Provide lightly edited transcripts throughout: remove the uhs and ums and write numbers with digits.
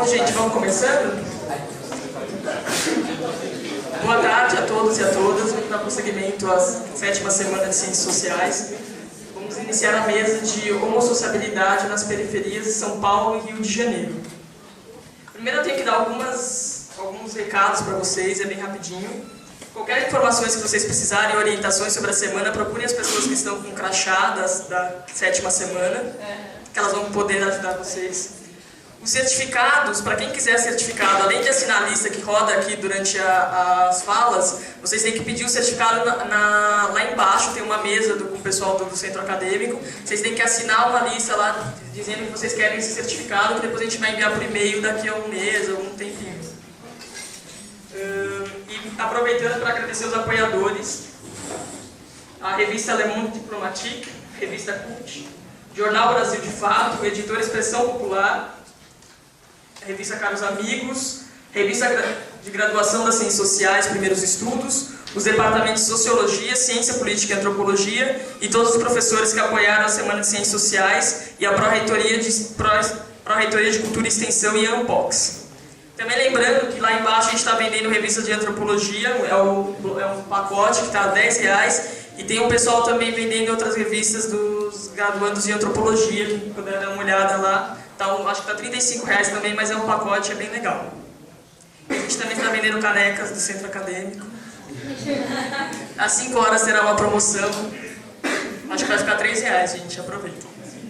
Bom, gente, vamos começando? Boa tarde a todos e a todas. Vamos dar prosseguimento à 7ª semana de Ciências Sociais. Vamos iniciar a mesa de homossociabilidade nas periferias de São Paulo e Rio de Janeiro. Primeiro eu tenho que dar alguns recados para vocês, é bem rapidinho. Qualquer informações que vocês precisarem, orientações sobre a semana, procurem as pessoas que estão com crachá da 7ª semana, que elas vão poder ajudar vocês. Os certificados, para quem quiser certificado, além de assinar a lista que roda aqui durante as falas, vocês têm que pedir o certificado lá embaixo, tem uma mesa com o pessoal do centro acadêmico. Vocês têm que assinar uma lista lá dizendo que vocês querem esse certificado, que depois a gente vai enviar por e-mail daqui a um mês ou um tempinho. E aproveitando para agradecer os apoiadores, a revista Le Monde Diplomatique, revista CUT, Jornal Brasil de Fato, editora Expressão Popular, a revista Caros Amigos, revista de graduação das Ciências Sociais, Primeiros Estudos, os departamentos de Sociologia, Ciência Política e Antropologia e todos os professores que apoiaram a Semana de Ciências Sociais e a Pró-Reitoria de Cultura e Extensão e Ampox. Também lembrando que lá embaixo a gente está vendendo revista de Antropologia, é um pacote que está a R$10, e tem um pessoal também vendendo outras revistas dos graduandos de Antropologia, que puder dar uma olhada lá. Acho que está R$35 também, mas é um pacote, é bem legal. A gente também está vendendo canecas do centro acadêmico. Às 5 horas terá uma promoção. Acho que vai ficar R$3, gente, aproveita.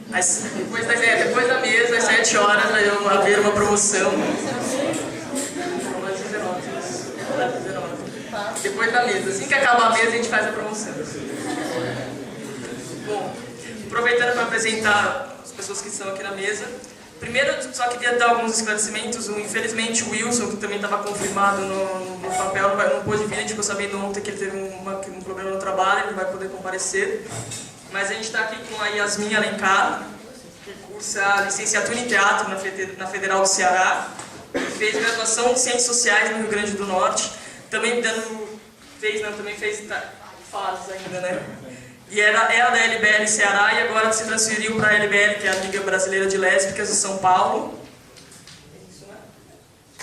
Depois da mesa, às 7 horas, vai haver uma promoção. Depois da mesa. Assim que acabar a mesa, a gente faz a promoção. Bom, aproveitando para apresentar as pessoas que estão aqui na mesa. Primeiro, só queria dar alguns esclarecimentos. Infelizmente, o Wilson, que também estava confirmado no papel, não pôde vir. A gente ficou sabendo ontem que ele teve um problema no trabalho, ele não vai poder comparecer. Mas a gente está aqui com a Yasmin Alencar, que cursa licenciatura em teatro na Federal do Ceará. Fez graduação em Ciências Sociais no Rio Grande do Norte. Também fez fases ainda, né? E era da LBL Ceará e agora se transferiu para a LBL, que é a Liga Brasileira de Lésbicas de São Paulo. É isso, né?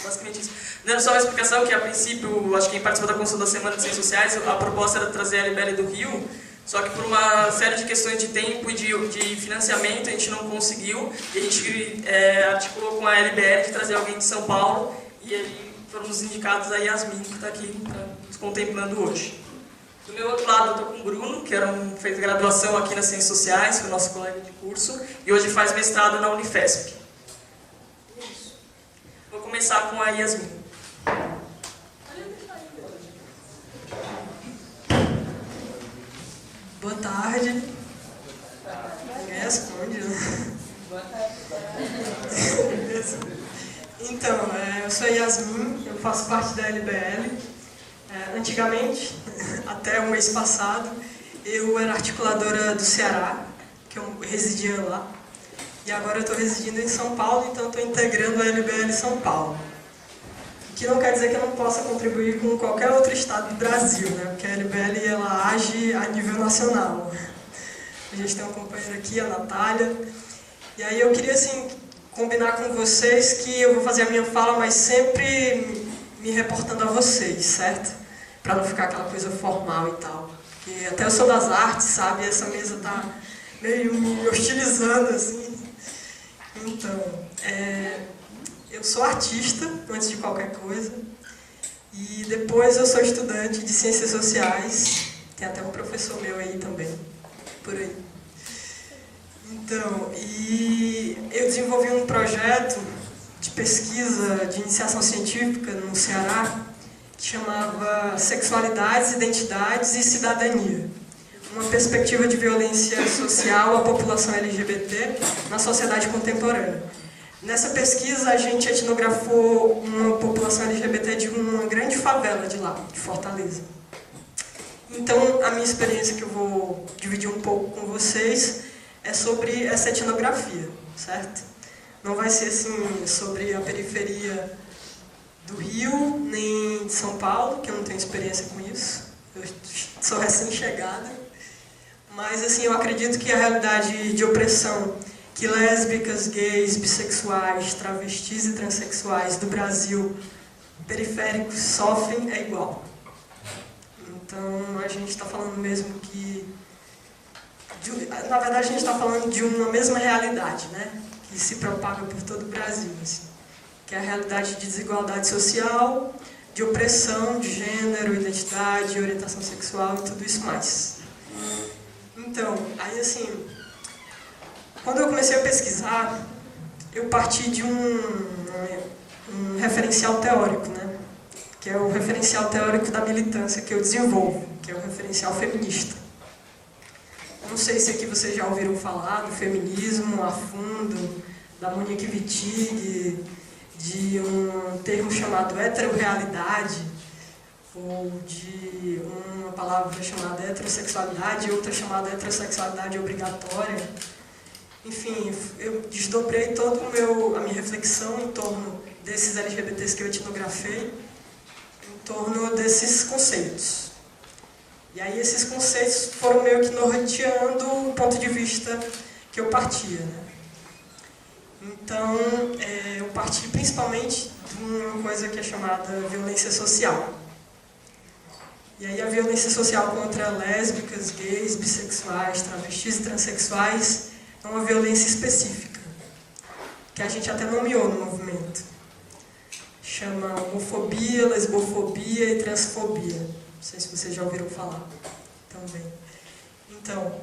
Basicamente isso. Dando só uma explicação que, a princípio, acho que quem participou da construção da Semana de Ciências Sociais, a proposta era trazer a LBL do Rio, só que por uma série de questões de tempo e de financiamento a gente não conseguiu, e a gente articulou com a LBL de trazer alguém de São Paulo, e aí foram os indicados a Yasmin, que está aqui nos contemplando hoje. Do meu outro lado eu estou com o Bruno, que fez graduação aqui nas Ciências Sociais, foi nosso colega de curso, e hoje faz mestrado na Unifesp. Isso. Vou começar com a Yasmin. Boa tarde. Ninguém responde, né? Boa tarde. Então, eu sou Yasmin, eu faço parte da LBL. Antigamente, até o mês passado, eu era articuladora do Ceará, que eu residia lá. E agora eu estou residindo em São Paulo, então estou integrando a LBL São Paulo. O que não quer dizer que eu não possa contribuir com qualquer outro estado do Brasil, né? Porque a LBL ela age a nível nacional. A gente tem uma companheira aqui, a Natália. E aí eu queria, assim, combinar com vocês que eu vou fazer a minha fala, mas sempre me reportando a vocês, certo? Para não ficar aquela coisa formal e tal. Porque até eu sou das artes, sabe? E essa mesa tá meio me hostilizando, assim. Então, eu sou artista, antes de qualquer coisa. E depois eu sou estudante de Ciências Sociais. Tem até um professor meu aí também, por aí. Então, e eu desenvolvi um projeto de pesquisa, de iniciação científica no Ceará, que chamava Sexualidades, Identidades e Cidadania. Uma perspectiva de violência social à população LGBT na sociedade contemporânea. Nessa pesquisa, a gente etnografou uma população LGBT de uma grande favela de lá, de Fortaleza. Então, a minha experiência que eu vou dividir um pouco com vocês é sobre essa etnografia, certo? Não vai ser assim sobre a periferia do Rio, nem de São Paulo, que eu não tenho experiência com isso. Eu sou recém-chegada. Mas, assim, eu acredito que a realidade de opressão que lésbicas, gays, bissexuais, travestis e transexuais do Brasil periféricos sofrem é igual. Então, a gente está falando mesmo que... na verdade, a gente está falando de uma mesma realidade, né? Que se propaga por todo o Brasil, assim, que é a realidade de desigualdade social, de opressão, de gênero, identidade, orientação sexual e tudo isso mais. Então, aí assim, quando eu comecei a pesquisar, eu parti de um referencial teórico, né? Que é o referencial teórico da militância que eu desenvolvo, que é o referencial feminista. Eu não sei se aqui vocês já ouviram falar do feminismo a fundo, da Monique Wittig, de um termo chamado heterorrealidade, ou de uma palavra chamada heterossexualidade e outra chamada heterossexualidade obrigatória. Enfim, eu desdobrei toda a minha reflexão em torno desses LGBTs que eu etnografei, em torno desses conceitos. E aí esses conceitos foram meio que norteando o ponto de vista que eu partia, né? Então, eu parti principalmente de uma coisa que é chamada violência social. E aí a violência social contra lésbicas, gays, bissexuais, travestis e transexuais é uma violência específica, que a gente até nomeou no movimento. Chama homofobia, lesbofobia e transfobia. Não sei se vocês já ouviram falar também. Então,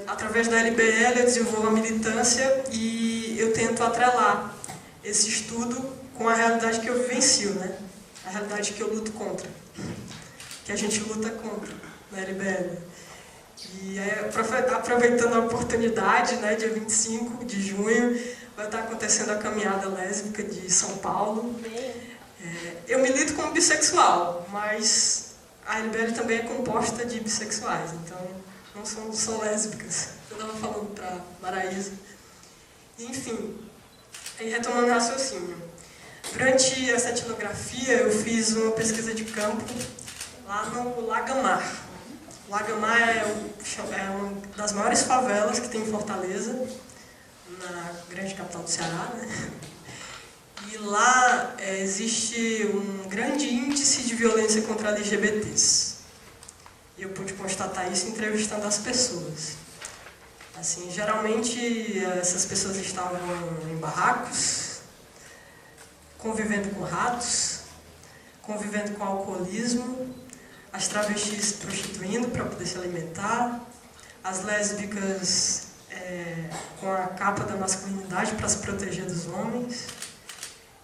através da LBL eu desenvolvo a militância e eu tento atrelar esse estudo com a realidade que eu vivencio, né? A realidade que eu luto contra, que a gente luta contra na LBL. E aí, aproveitando a oportunidade, né, dia 25 de junho, vai estar acontecendo a caminhada lésbica de São Paulo. Eu milito como bissexual, mas a LBL também é composta de bissexuais, então não são lésbicas. Eu estava falando para Maraísa. Enfim, aí retomando o raciocínio. Durante essa etnografia, eu fiz uma pesquisa de campo lá no Lagamar. Lagamar é uma das maiores favelas que tem em Fortaleza, na grande capital do Ceará, né? E lá existe um grande índice de violência contra LGBTs. E eu pude constatar isso entrevistando as pessoas. Assim, geralmente essas pessoas estavam em barracos, convivendo com ratos, convivendo com alcoolismo, as travestis prostituindo para poder se alimentar, as lésbicas com a capa da masculinidade para se proteger dos homens.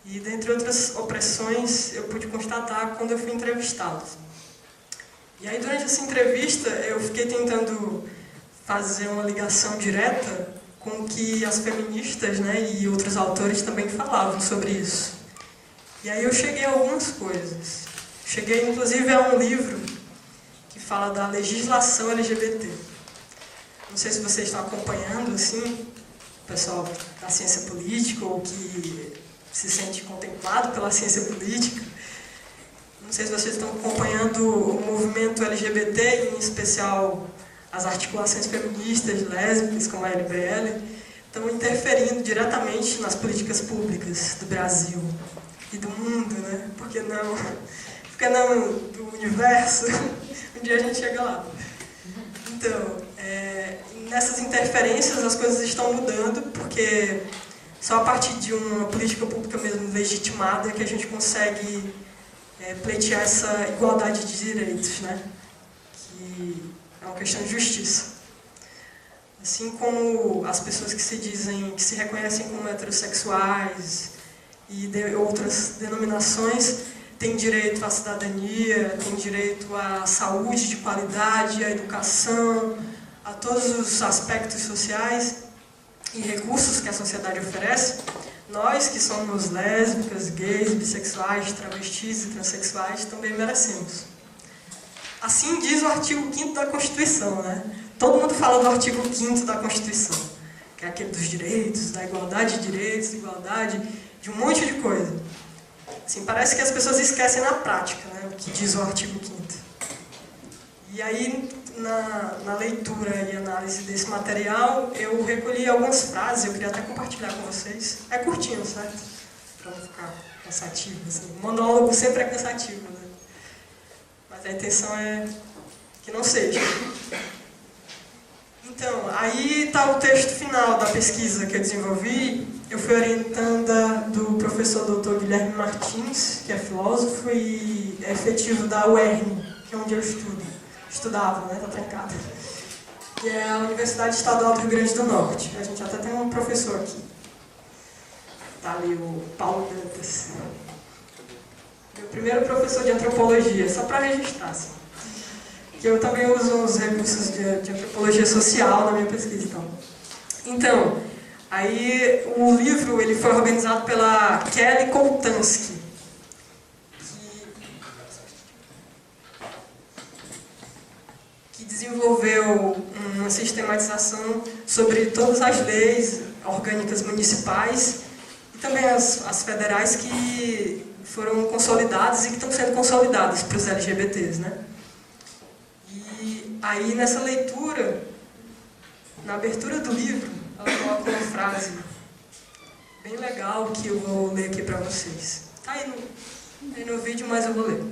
E dentre outras opressões eu pude constatar quando eu fui entrevistado. E aí durante essa entrevista eu fiquei tentando fazer uma ligação direta com o que as feministas, né, e outros autores também falavam sobre isso. E aí eu cheguei a algumas coisas. Cheguei inclusive a um livro que fala da legislação LGBT. Não sei se vocês estão acompanhando, assim, o pessoal da ciência política ou que se sente contemplado pela ciência política. Não sei se vocês estão acompanhando o movimento LGBT, em especial as articulações feministas, lésbicas, como a LBL, estão interferindo diretamente nas políticas públicas do Brasil e do mundo, né? Por que não do universo? Um dia a gente chega lá. Então, nessas interferências as coisas estão mudando, porque só a partir de uma política pública mesmo legitimada que a gente consegue pleitear essa igualdade de direitos, né? Que é uma questão de justiça. Assim como as pessoas que se reconhecem como heterossexuais e outras denominações têm direito à cidadania, têm direito à saúde de qualidade, à educação, a todos os aspectos sociais e recursos que a sociedade oferece, nós que somos lésbicas, gays, bissexuais, travestis e transexuais também merecemos. Assim diz o artigo 5º da Constituição, né? Todo mundo fala do artigo 5º da Constituição, que é aquele dos direitos, da igualdade de direitos, igualdade de um monte de coisa. Assim, parece que as pessoas esquecem na prática, né, o que diz o artigo 5º. E aí, na leitura e análise desse material, eu recolhi algumas frases, eu queria até compartilhar com vocês. É curtinho, certo? Para não ficar cansativo. Assim. O monólogo sempre é cansativo, né? Mas a intenção é que não seja. Então, aí está o texto final da pesquisa que eu desenvolvi. Eu fui orientanda do professor Dr. Guilherme Martins, que é filósofo e é efetivo da UERN, que é onde eu estudava, né? Está trancada. Que é a Universidade Estadual do Rio Grande do Norte. A gente até tem um professor aqui. Está ali o Paulo Dantas. Meu primeiro professor de antropologia, só para registrar, assim. Que eu também uso os recursos de antropologia social na minha pesquisa. Então, aí o livro ele foi organizado pela Kelly Koltansky, que desenvolveu uma sistematização sobre todas as leis orgânicas municipais e também as federais que foram consolidadas e que estão sendo consolidadas para os LGBTs, né? E aí nessa leitura, na abertura do livro, ela coloca uma frase bem legal que eu vou ler aqui para vocês. Está aí no vídeo, mas eu vou ler.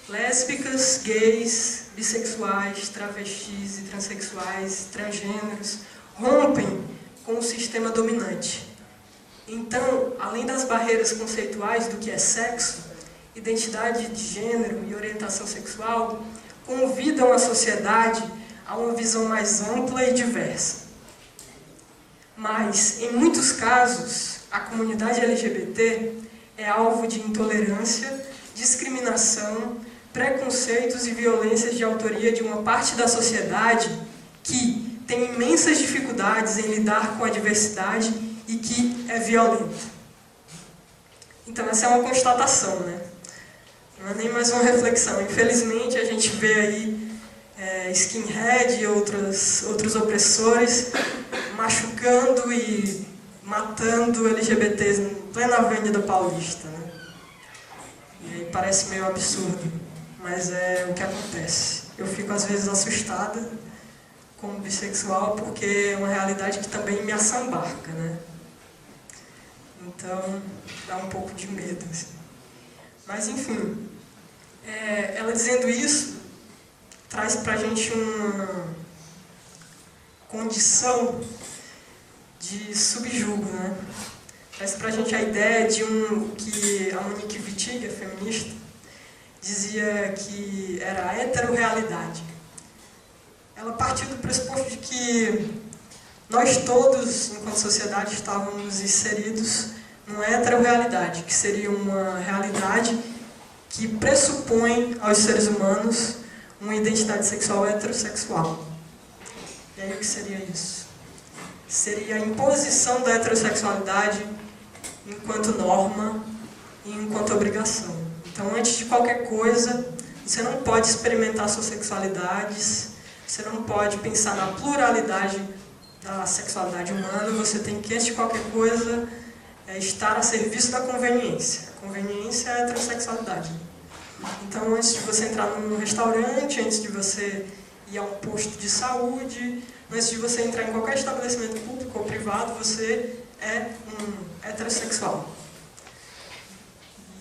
Lésbicas, gays, bissexuais, travestis e transexuais, transgêneros, rompem com o sistema dominante. Então, além das barreiras conceituais do que é sexo, identidade de gênero e orientação sexual, convidam a sociedade a uma visão mais ampla e diversa. Mas, em muitos casos, a comunidade LGBT é alvo de intolerância, discriminação, preconceitos e violências de autoria de uma parte da sociedade que tem imensas dificuldades em lidar com a diversidade e que é violenta. Então, essa é uma constatação, né? Não é nem mais uma reflexão. Infelizmente, a gente vê aí skinhead e outros opressores machucando e matando LGBTs em plena Avenida Paulista, né? E aí parece meio absurdo, mas é o que acontece. Eu fico às vezes assustada como bissexual porque é uma realidade que também me assambarca, né? Então dá um pouco de medo, assim. Mas enfim, ela dizendo isso traz pra gente uma condição de subjugo, né? Traz pra gente a ideia de que a Monique Wittig, a feminista, dizia que era a heterorrealidade. Ela partiu do pressuposto de que nós todos, enquanto sociedade, estávamos inseridos numa heterorrealidade, que seria uma realidade que pressupõe aos seres humanos uma identidade sexual heterossexual. E aí o que seria isso? Seria a imposição da heterossexualidade enquanto norma e enquanto obrigação. Então, antes de qualquer coisa, você não pode experimentar suas sexualidades, você não pode pensar na pluralidade da sexualidade humana, você tem que, antes de qualquer coisa, estar a serviço da conveniência. A conveniência é a heterossexualidade. Então, antes de você entrar num restaurante, antes de você ir a um posto de saúde, antes de você entrar em qualquer estabelecimento público ou privado, você é um heterossexual.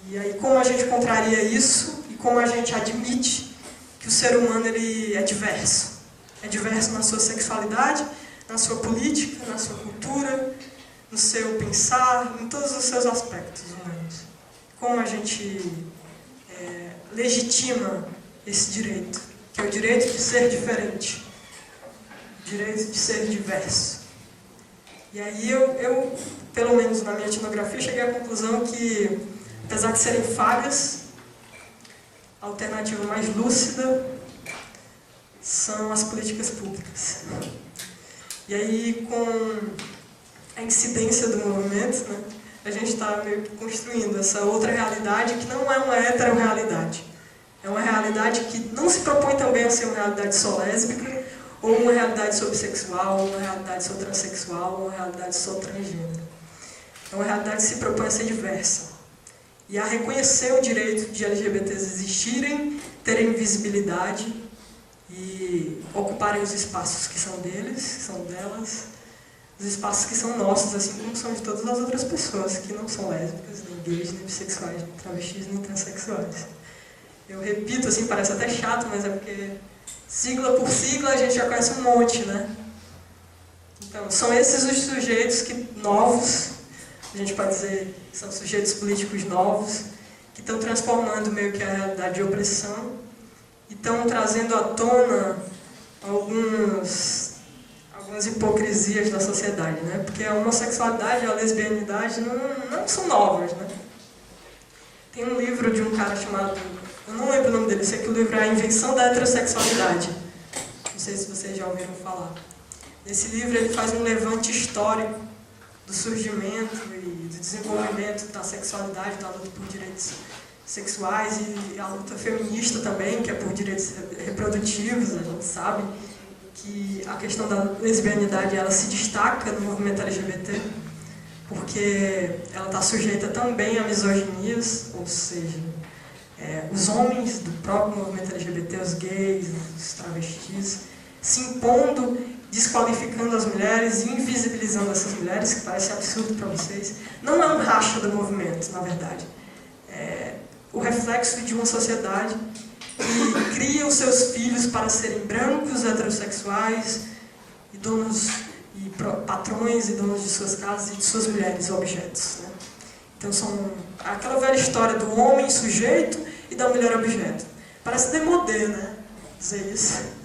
E aí, como a gente contraria isso e como a gente admite que o ser humano ele é diverso? É diverso na sua sexualidade, na sua política, na sua cultura, no seu pensar, em todos os seus aspectos humanos. Como a gente legitima esse direito, que é o direito de ser diferente, o direito de ser diverso. E aí eu, pelo menos na minha etnografia, cheguei à conclusão que, apesar de serem falhas, a alternativa mais lúcida são as políticas públicas. E aí, com a incidência do movimento, né, a gente está meio que construindo essa outra realidade que não é uma heterorrealidade. É uma realidade que não se propõe também a ser uma realidade só lésbica, ou uma realidade só bissexual, ou uma realidade só transexual, ou uma realidade só transgênero. É uma realidade que se propõe a ser diversa. E a reconhecer o direito de LGBTs existirem, terem visibilidade e ocuparem os espaços que são deles, que são delas, os espaços que são nossos, assim como são de todas as outras pessoas que não são lésbicas, nem gays, nem bissexuais, nem travestis, nem transexuais. Eu repito, assim, parece até chato, mas é porque sigla por sigla a gente já conhece um monte, né? Então, são esses os sujeitos novos, a gente pode dizer que são sujeitos políticos novos, que estão transformando meio que a realidade de opressão e estão trazendo à tona algumas hipocrisias da sociedade, né? Porque a homossexualidade e a lesbianidade não são novas, né? Tem um livro de um cara chamado, eu não lembro o nome dele, sei que o livro é A Invenção da Heterossexualidade. Não sei se vocês já ouviram falar. Nesse livro ele faz um levante histórico do surgimento e do desenvolvimento da sexualidade, da luta por direitos sexuais e a luta feminista também, que é por direitos reprodutivos. A gente sabe que a questão da lesbianidade ela se destaca no movimento LGBT, porque ela está sujeita também a misoginias, ou seja, os homens do próprio movimento LGBT, os gays, os travestis, se impondo, desqualificando as mulheres e invisibilizando essas mulheres, que parece absurdo para vocês. Não é um racha do movimento, na verdade. É o reflexo de uma sociedade que cria os seus filhos para serem brancos, heterossexuais, e donos, e patrões e donos de suas casas e de suas mulheres, objetos, né? Então são aquela velha história do homem sujeito e da mulher objeto. Parece demodê, né? Dizer isso.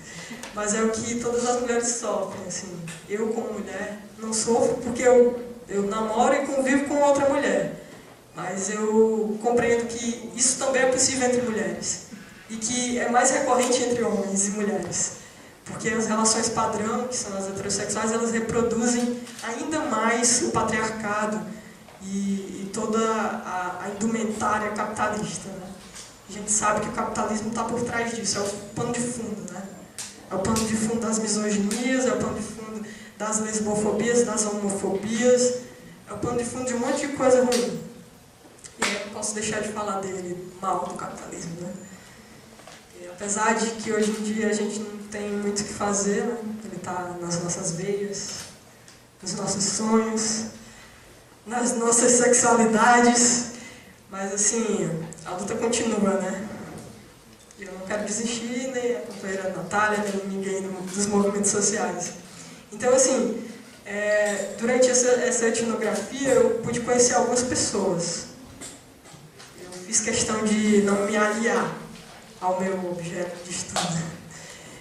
Mas é o que todas as mulheres sofrem, assim. Eu, como mulher, não sofro porque eu namoro e convivo com outra mulher. Mas eu compreendo que isso também é possível entre mulheres. E que é mais recorrente entre homens e mulheres. Porque as relações padrão, que são as heterossexuais, elas reproduzem ainda mais o patriarcado e toda a indumentária capitalista, né? A gente sabe que o capitalismo está por trás disso, é o pano de fundo, né? É o pano de fundo das misoginias, é o pano de fundo das lesbofobias, das homofobias, é o pano de fundo de um monte de coisa ruim. E eu não posso deixar de falar dele mal do capitalismo, né? E, apesar de que hoje em dia a gente não tem muito o que fazer, né? Ele está nas nossas veias, nos nossos sonhos, nas nossas sexualidades, mas assim, a luta continua, né? E eu não quero desistir, nem a companheira Natália, nem ninguém dos movimentos sociais. Então, assim, durante essa etnografia eu pude conhecer algumas pessoas. Eu fiz questão de não me aliar ao meu objeto de estudo.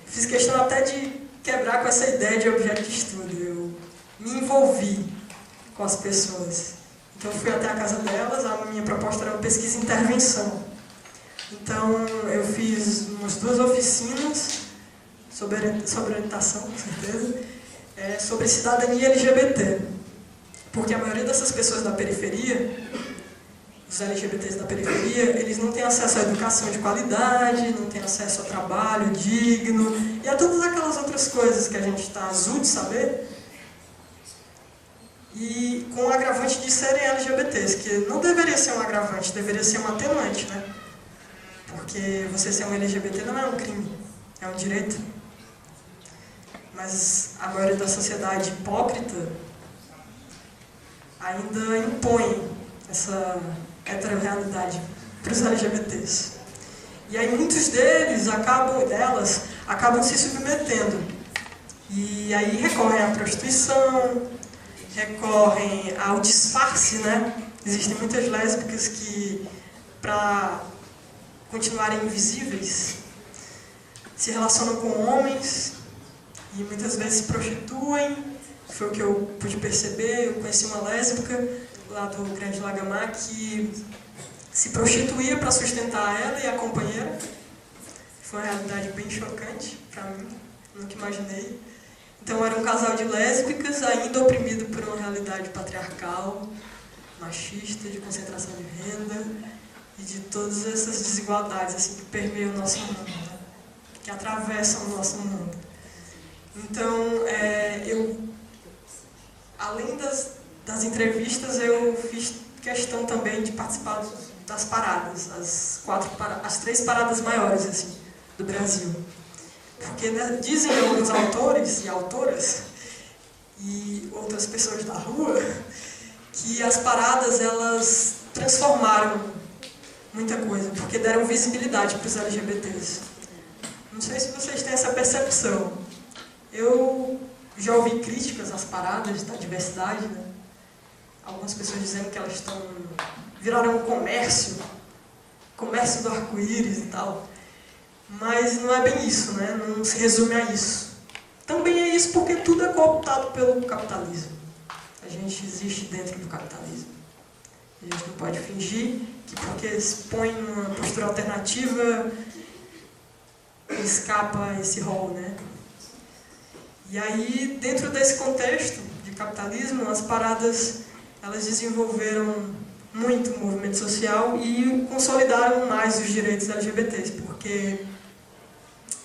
Fiz questão até de quebrar com essa ideia de objeto de estudo. Eu me envolvi com as pessoas. Então, eu fui até a casa delas, a minha proposta era uma pesquisa e intervenção. Então, eu fiz umas 2 oficinas sobre orientação, com certeza, sobre cidadania LGBT. Porque a maioria dessas pessoas da periferia, os LGBTs da periferia, eles não têm acesso à educação de qualidade, não têm acesso a trabalho digno e a todas aquelas outras coisas que a gente está azul de saber. E com o agravante de serem LGBTs, que não deveria ser um agravante, deveria ser um atenuante, né? Porque você ser um LGBT não é um crime, é um direito. Mas a maioria da sociedade hipócrita ainda impõe essa heterorrealidade para os LGBTs. E aí muitos delas acabam se submetendo. E aí recorrem à prostituição, recorrem ao disfarce, né? Existem muitas lésbicas que, para continuarem invisíveis, se relacionam com homens e muitas vezes se prostituem. Foi o que eu pude perceber. Eu conheci uma lésbica lá do Grande Lagamar que se prostituía para sustentar ela e a companheira. Foi uma realidade bem chocante para mim, nunca imaginei. Então era um casal de lésbicas ainda oprimido por uma realidade patriarcal, machista, de concentração de renda e de todas essas desigualdades assim, que permeiam o nosso mundo, né? Que atravessam o nosso mundo. Então, além das entrevistas, eu fiz questão também de participar das paradas, as 3 paradas maiores assim, do Brasil. Porque, né, dizem alguns autores e autoras e outras pessoas da rua que as paradas elas transformaram muita coisa, porque deram visibilidade para os LGBTs. Não sei se vocês têm essa percepção. Eu já ouvi críticas às paradas da diversidade, né? Algumas pessoas dizendo que elas viraram um comércio do arco-íris e tal. Mas não é bem isso, né? Não se resume a isso. Também é isso porque tudo é cooptado pelo capitalismo. A gente existe dentro do capitalismo. A gente não pode fingir que porque se põe numa postura alternativa escapa esse rol, né? E aí, dentro desse contexto de capitalismo, as paradas elas desenvolveram muito o movimento social e consolidaram mais os direitos LGBTs, porque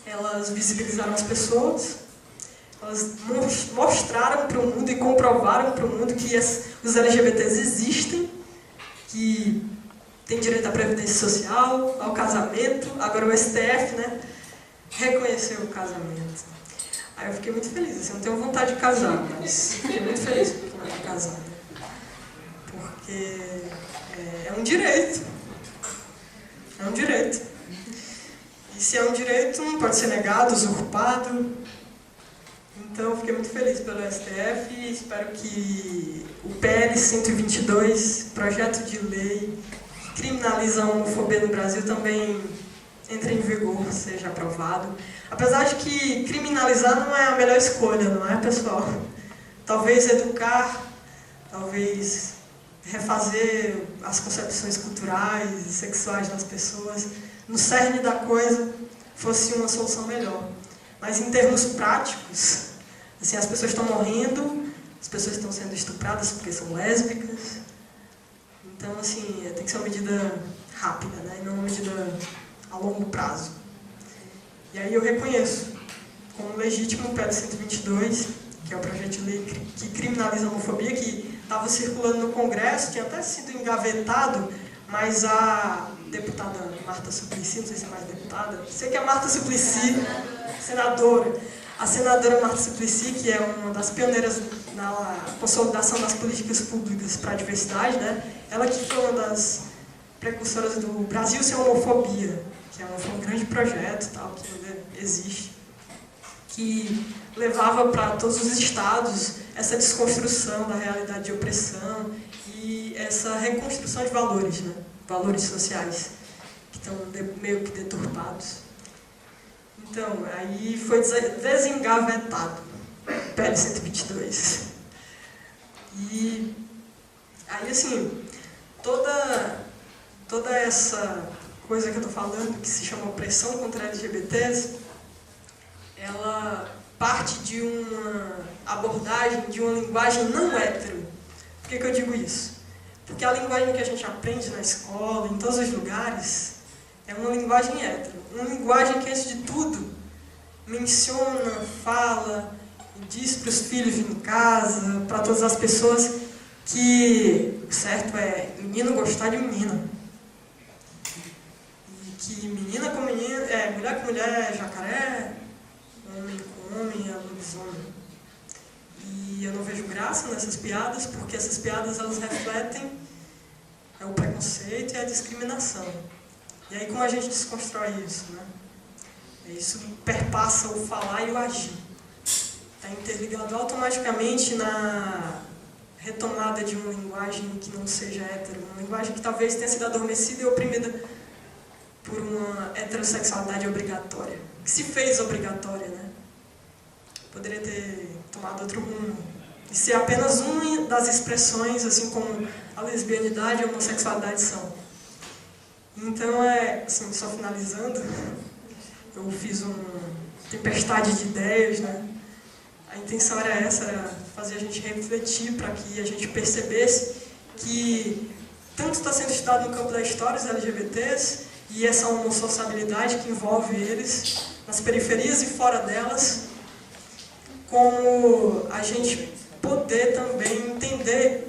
elas visibilizaram as pessoas, elas mostraram para o mundo e comprovaram para o mundo que os LGBTs existem, que tem direito à previdência social, ao casamento. Agora o STF, né, reconheceu o casamento. Aí eu fiquei muito feliz, assim, eu não tenho vontade de casar, mas fiquei muito feliz porque não estou casada. Porque é um direito. É um direito. E se é um direito, não pode ser negado, usurpado. Então eu fiquei muito feliz pelo STF e espero que o PL 122, projeto de lei que criminaliza a homofobia no Brasil, também entre em vigor, seja aprovado. Apesar de que criminalizar não é a melhor escolha, não é, pessoal? Talvez educar, talvez refazer as concepções culturais e sexuais das pessoas, no cerne da coisa, fosse uma solução melhor. Mas em termos práticos, assim, as pessoas estão morrendo, as pessoas estão sendo estupradas porque são lésbicas. Então, assim, tem que ser uma medida rápida, né? E não uma medida a longo prazo. E aí eu reconheço como legítimo o PL 122, que é o projeto de lei que criminaliza a homofobia, que estava circulando no Congresso, tinha até sido engavetado, mas a deputada Marta Suplicy, não sei se é mais deputada, sei que é a Marta Suplicy, senadora, a senadora Marta Suplicy, que é uma das pioneiras na consolidação das políticas públicas para a diversidade, né? Ela que foi uma das precursoras do Brasil Sem Homofobia, que é um grande projeto tal, que ainda existe, que levava para todos os estados essa desconstrução da realidade de opressão e essa reconstrução de valores, né? Valores sociais, que estão meio que deturpados. Então, aí foi desengavetado o PL 122. E aí, assim, toda essa coisa que eu estou falando, que se chama opressão contra LGBTs, ela parte de uma abordagem, de uma linguagem não hétero. Por que eu digo isso? Porque a linguagem que a gente aprende na escola, em todos os lugares, é uma linguagem hétero. Uma linguagem que, antes de tudo, menciona, fala, e diz para os filhos em casa, para todas as pessoas, que o certo é menino gostar de menina. E que menina com menina, mulher com mulher é jacaré, homem com homem é lobisomem. E eu não vejo graça nessas piadas, porque essas piadas elas refletem o preconceito e a discriminação. E aí como a gente desconstrói isso, né? Isso perpassa o falar e o agir. Está interligado automaticamente na retomada de uma linguagem que não seja hétero, uma linguagem que talvez tenha sido adormecida e oprimida por uma heterossexualidade obrigatória, que se fez obrigatória, né? Poderia ter tomado outro rumo e ser apenas uma das expressões, assim como a lesbianidade e a homossexualidade são. Então, assim, só finalizando, eu fiz uma tempestade de ideias, né? A intenção era essa, era fazer a gente refletir para que a gente percebesse que tanto está sendo estudado no campo da história os LGBTs e essa homossociabilidade que envolve eles nas periferias e fora delas, como a gente poder também entender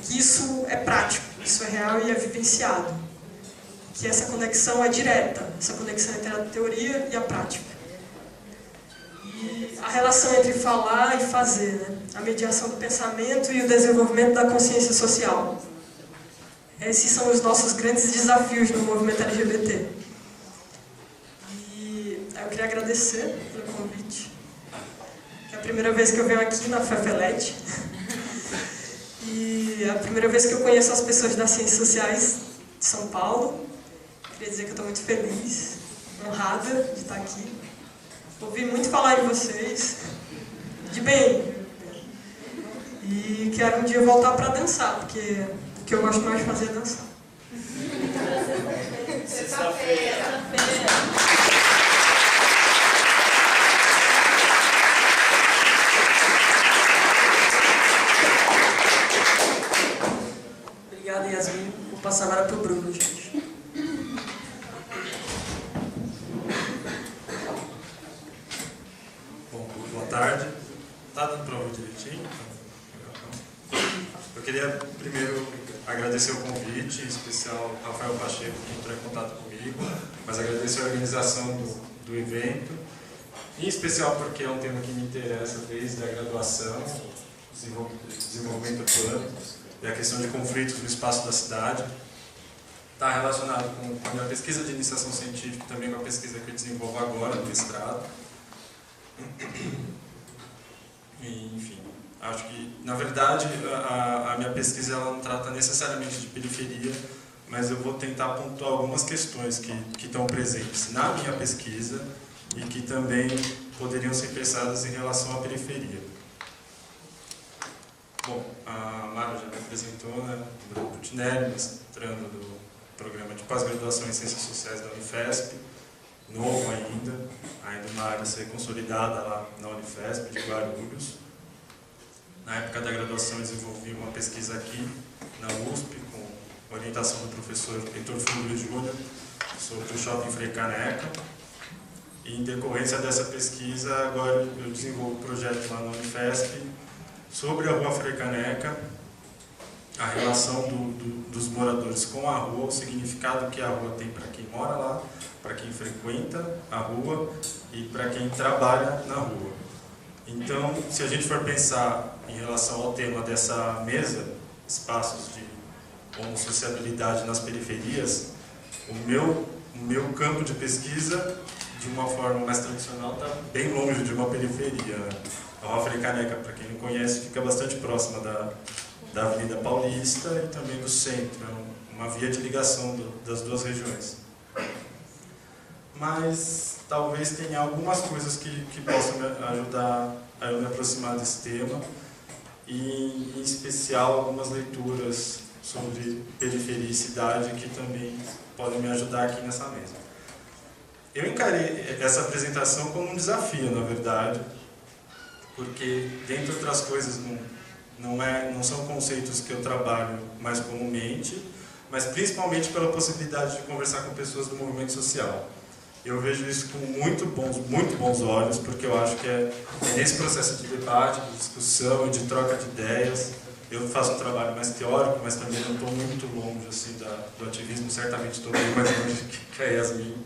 que isso é prático, isso é real e é vivenciado. Que essa conexão é direta, essa conexão entre a teoria e a prática. E a relação entre falar e fazer, né? A mediação do pensamento e o desenvolvimento da consciência social. Esses são os nossos grandes desafios no movimento LGBT. E eu queria agradecer pelo convite. É a primeira vez que eu venho aqui na FEFELET. E é a primeira vez que eu conheço as pessoas das Ciências Sociais de São Paulo. Queria dizer que eu estou muito feliz, honrada de estar aqui. Ouvi muito falar em vocês, de bem. E quero um dia voltar para dançar, porque o que eu gosto mais de fazer é dançar. Sexta-feira. Obrigada, Yasmin. Vou passar agora para o Bruno, gente. Bom, boa tarde. Tá dando para ouvir direitinho? Eu queria primeiro agradecer o convite, em especial ao Rafael Pacheco, que entrou em contato comigo, mas agradecer a organização do evento, em especial porque é um tema que me interessa desde a graduação, desenvolvimento urbano e a questão de conflitos no espaço da cidade. Está relacionado com a minha pesquisa de iniciação científica e também com a pesquisa que eu desenvolvo agora no mestrado. E, enfim, acho que, na verdade, a minha pesquisa ela não trata necessariamente de periferia, mas eu vou tentar pontuar algumas questões que estão presentes na minha pesquisa e que também poderiam ser pensadas em relação à periferia. Bom, a Mara já me apresentou, né? Bruno Putinelli, mestrando do programa de pós-graduação em Ciências Sociais da Unifesp, novo ainda uma área a ser consolidada lá na Unifesp de Guarulhos. Na época da graduação, eu desenvolvi uma pesquisa aqui na USP, com orientação do professor Heitor Fulvio Júnior, sobre o Shopping Frei Caneca. E, em decorrência dessa pesquisa, agora eu desenvolvo um projeto lá na Unifesp sobre a Rua Frei Caneca, a relação dos moradores com a rua, o significado que a rua tem para quem mora lá, para quem frequenta a rua e para quem trabalha na rua. Então, se a gente for pensar em relação ao tema dessa mesa, espaços de homossociabilidade nas periferias, o meu campo de pesquisa, de uma forma mais tradicional, está bem longe de uma periferia. A Rua Frei Caneca, para quem não conhece, fica bastante próxima da Avenida Paulista e também do centro, é uma via de ligação das duas regiões. Mas talvez tenha algumas coisas que possam me ajudar a eu me aproximar desse tema, e em especial algumas leituras sobre periferia e cidade que também podem me ajudar aqui nessa mesa. Eu encarei essa apresentação como um desafio, na verdade, porque, dentre outras coisas, não são conceitos que eu trabalho mais comumente, mas principalmente pela possibilidade de conversar com pessoas do movimento social. Eu vejo isso com muito bons olhos, porque eu acho que é nesse processo de debate, de discussão e de troca de ideias. Eu faço um trabalho mais teórico, mas também não estou muito longe assim, do ativismo, certamente estou bem mais longe que a Yasmin.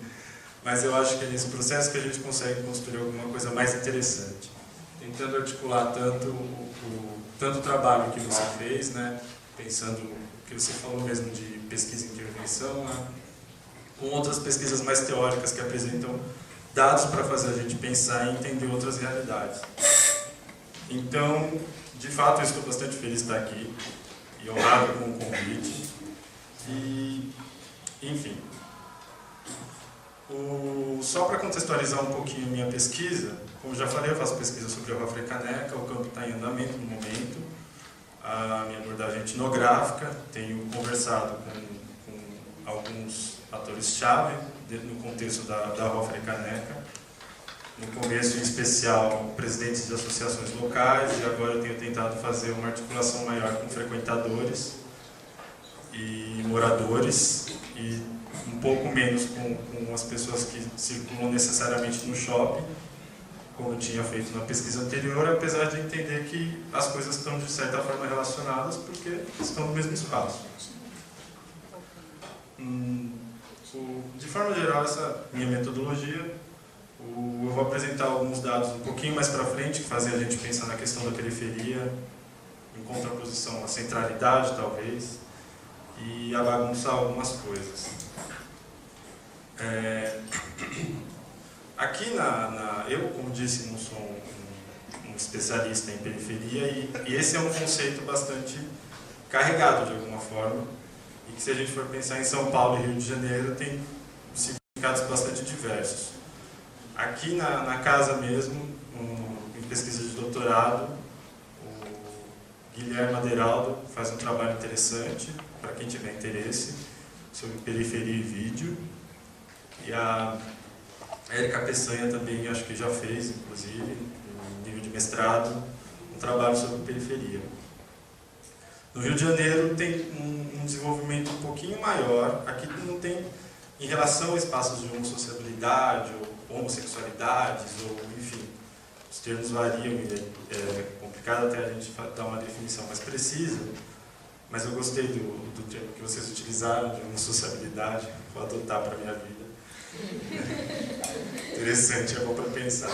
Mas eu acho que é nesse processo que a gente consegue construir alguma coisa mais interessante. Tentando articular tanto o trabalho que você fez, né, pensando o que você falou mesmo de pesquisa e intervenção, né, com outras pesquisas mais teóricas que apresentam dados para fazer a gente pensar e entender outras realidades. Então, de fato, eu estou bastante feliz de estar aqui e honrado com o convite. E, enfim, só para contextualizar um pouquinho a minha pesquisa, como já falei, eu faço pesquisa sobre a Rua Frei Caneca, o campo está em andamento no momento, a minha abordagem é etnográfica, tenho conversado com alguns atores-chave no contexto da Rua Frei Caneca, no começo, em especial, presidentes de associações locais, e agora eu tenho tentado fazer uma articulação maior com frequentadores e moradores, e um pouco menos com as pessoas que circulam necessariamente no shopping, como eu tinha feito na pesquisa anterior, apesar de entender que as coisas estão, de certa forma, relacionadas, porque estão no mesmo espaço. De forma geral, essa minha metodologia, o eu vou apresentar alguns dados um pouquinho mais para frente, que fazem a gente pensar na questão da periferia, em contraposição à centralidade, talvez, e a bagunçar algumas coisas. Aqui, eu, como disse, não sou um especialista em periferia, e esse é um conceito bastante carregado, de alguma forma, e que, se a gente for pensar em São Paulo e Rio de Janeiro, tem significados bastante diversos. Aqui na casa mesmo, em pesquisa de doutorado, o Guilherme Aderaldo faz um trabalho interessante, para quem tiver interesse, sobre periferia e vídeo. E a Érica Peçanha também, acho que já fez, inclusive, no nível de mestrado, um trabalho sobre periferia. No Rio de Janeiro tem um desenvolvimento um pouquinho maior. Aqui não tem, em relação a espaços de homossociabilidade, ou homossexualidades, ou enfim, os termos variam e é complicado até a gente dar uma definição mais precisa, mas eu gostei do termo que vocês utilizaram, de homossociabilidade, vou adotar para a minha vida. Interessante, é bom para pensar.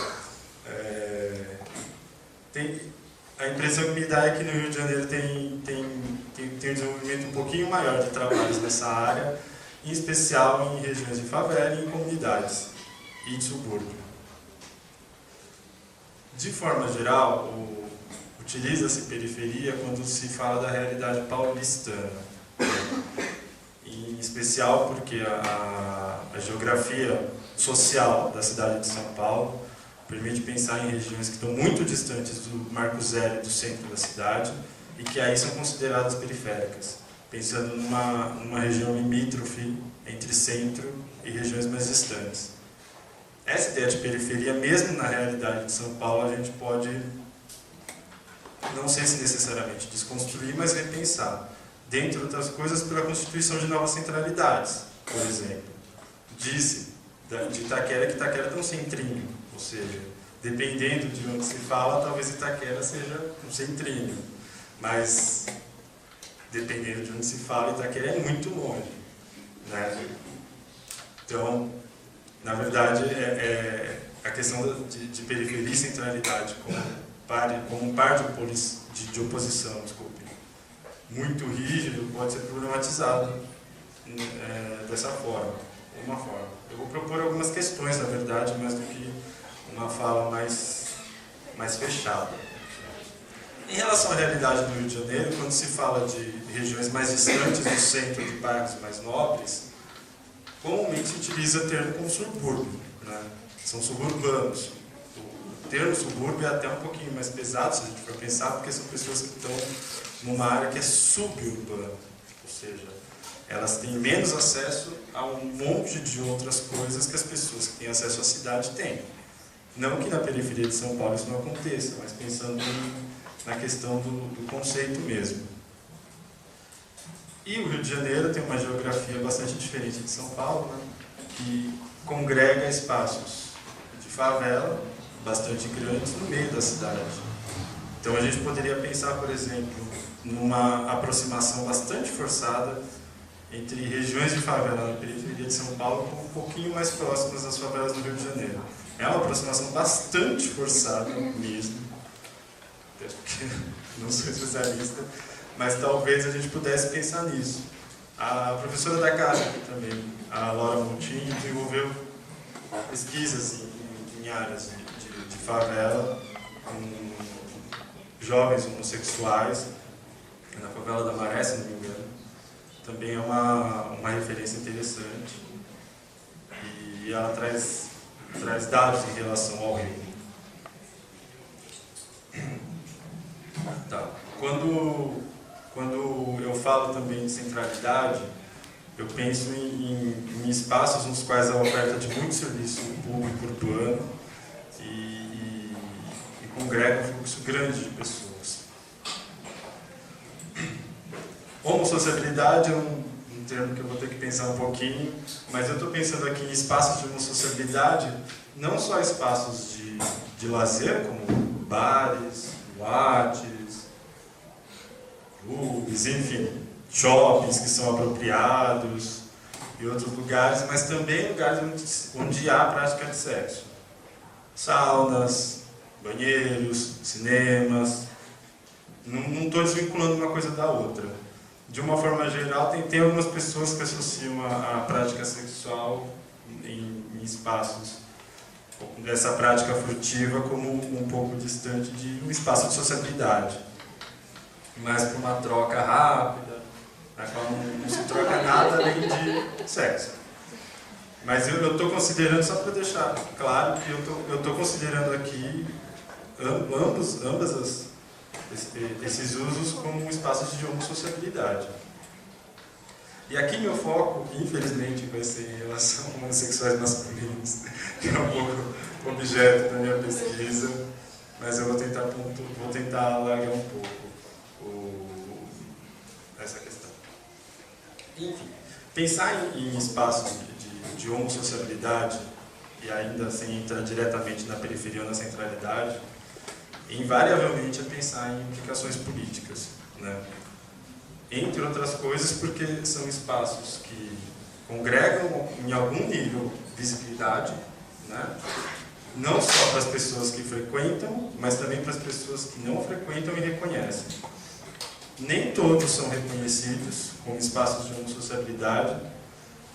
A impressão que me dá é que no Rio de Janeiro tem um desenvolvimento um pouquinho maior de trabalhos nessa área, em especial em regiões de favela e em comunidades e de subúrbio. De forma geral, utiliza-se periferia quando se fala da realidade paulistana, em especial porque a geografia social da cidade de São Paulo permite pensar em regiões que estão muito distantes do marco zero do centro da cidade e que aí são consideradas periféricas, pensando numa região limítrofe entre centro e regiões mais distantes. Essa ideia de periferia, mesmo na realidade de São Paulo, a gente pode, não sei se necessariamente desconstruir, mas repensar, dentre outras coisas, pela constituição de novas centralidades. Por exemplo, disse de Itaquera que Itaquera tem um centrinho, ou seja, dependendo de onde se fala, talvez Itaquera seja um centrinho, mas dependendo de onde se fala, Itaquera é muito longe, né? Então, na verdade, a questão de periferia e centralidade como um par de oposição, desculpe, muito rígido, pode ser problematizado dessa forma, uma forma. Eu vou propor algumas questões, na verdade, mais do que uma fala mais fechada. Em relação à realidade do Rio de Janeiro, quando se fala de regiões mais distantes do centro, de bairros mais nobres, comumente se utiliza o termo como subúrbio, né? São suburbanos. O termo subúrbio é até um pouquinho mais pesado, se a gente for pensar, porque são pessoas que estão numa área que é suburbana, ou seja, elas têm menos acesso a um monte de outras coisas que as pessoas que têm acesso à cidade têm. Não que na periferia de São Paulo isso não aconteça, mas pensando na questão do conceito mesmo. E o Rio de Janeiro tem uma geografia bastante diferente de São Paulo, né, que congrega espaços de favela bastante grandes no meio da cidade. Então a gente poderia pensar, por exemplo, numa aproximação bastante forçada entre regiões de favela na periferia de São Paulo com um pouquinho mais próximas das favelas do Rio de Janeiro. É uma aproximação bastante forçada mesmo, até porque não sou especialista, mas talvez a gente pudesse pensar nisso. A professora da casa também, a Laura Montinho, desenvolveu pesquisas em áreas de favela, com jovens homossexuais, na favela da Maré, se não me engano. Também é uma referência interessante. E ela traz dados em relação ao Rio. Tá. Quando eu falo também de centralidade, eu penso em espaços nos quais a oferta de muito serviço público urbano e congrega um fluxo grande de pessoas. Homossociabilidade é um termo que eu vou ter que pensar um pouquinho, mas eu estou pensando aqui em espaços de homossociabilidade, não só espaços de lazer, como bares, boates, clubes, enfim, shoppings que são apropriados e outros lugares, mas também lugares onde há prática de sexo. saunas, banheiros, cinemas. Não estou desvinculando uma coisa da outra. De uma forma geral, tem algumas pessoas que associam a prática sexual em espaços dessa prática furtiva como um pouco distante de um espaço de sociabilidade, mais para uma troca rápida, na qual não se troca nada além de sexo. Mas eu estou considerando, só para deixar claro, que eu estou considerando aqui esses usos como espaços de homossociabilidade. E aqui meu foco, infelizmente, vai ser em relação a homossexuais masculinos, que é um pouco objeto da minha pesquisa, mas eu vou tentar alargar um pouco essa questão. Enfim, pensar em espaços de homossociabilidade, e ainda sem entrar diretamente na periferia ou na centralidade, invariavelmente é pensar em implicações políticas, né? Entre outras coisas porque são espaços que congregam em algum nível visibilidade, né? Não só para as pessoas que frequentam, mas também para as pessoas que não frequentam e reconhecem. Nem todos são reconhecidos como espaços de homossociabilidade,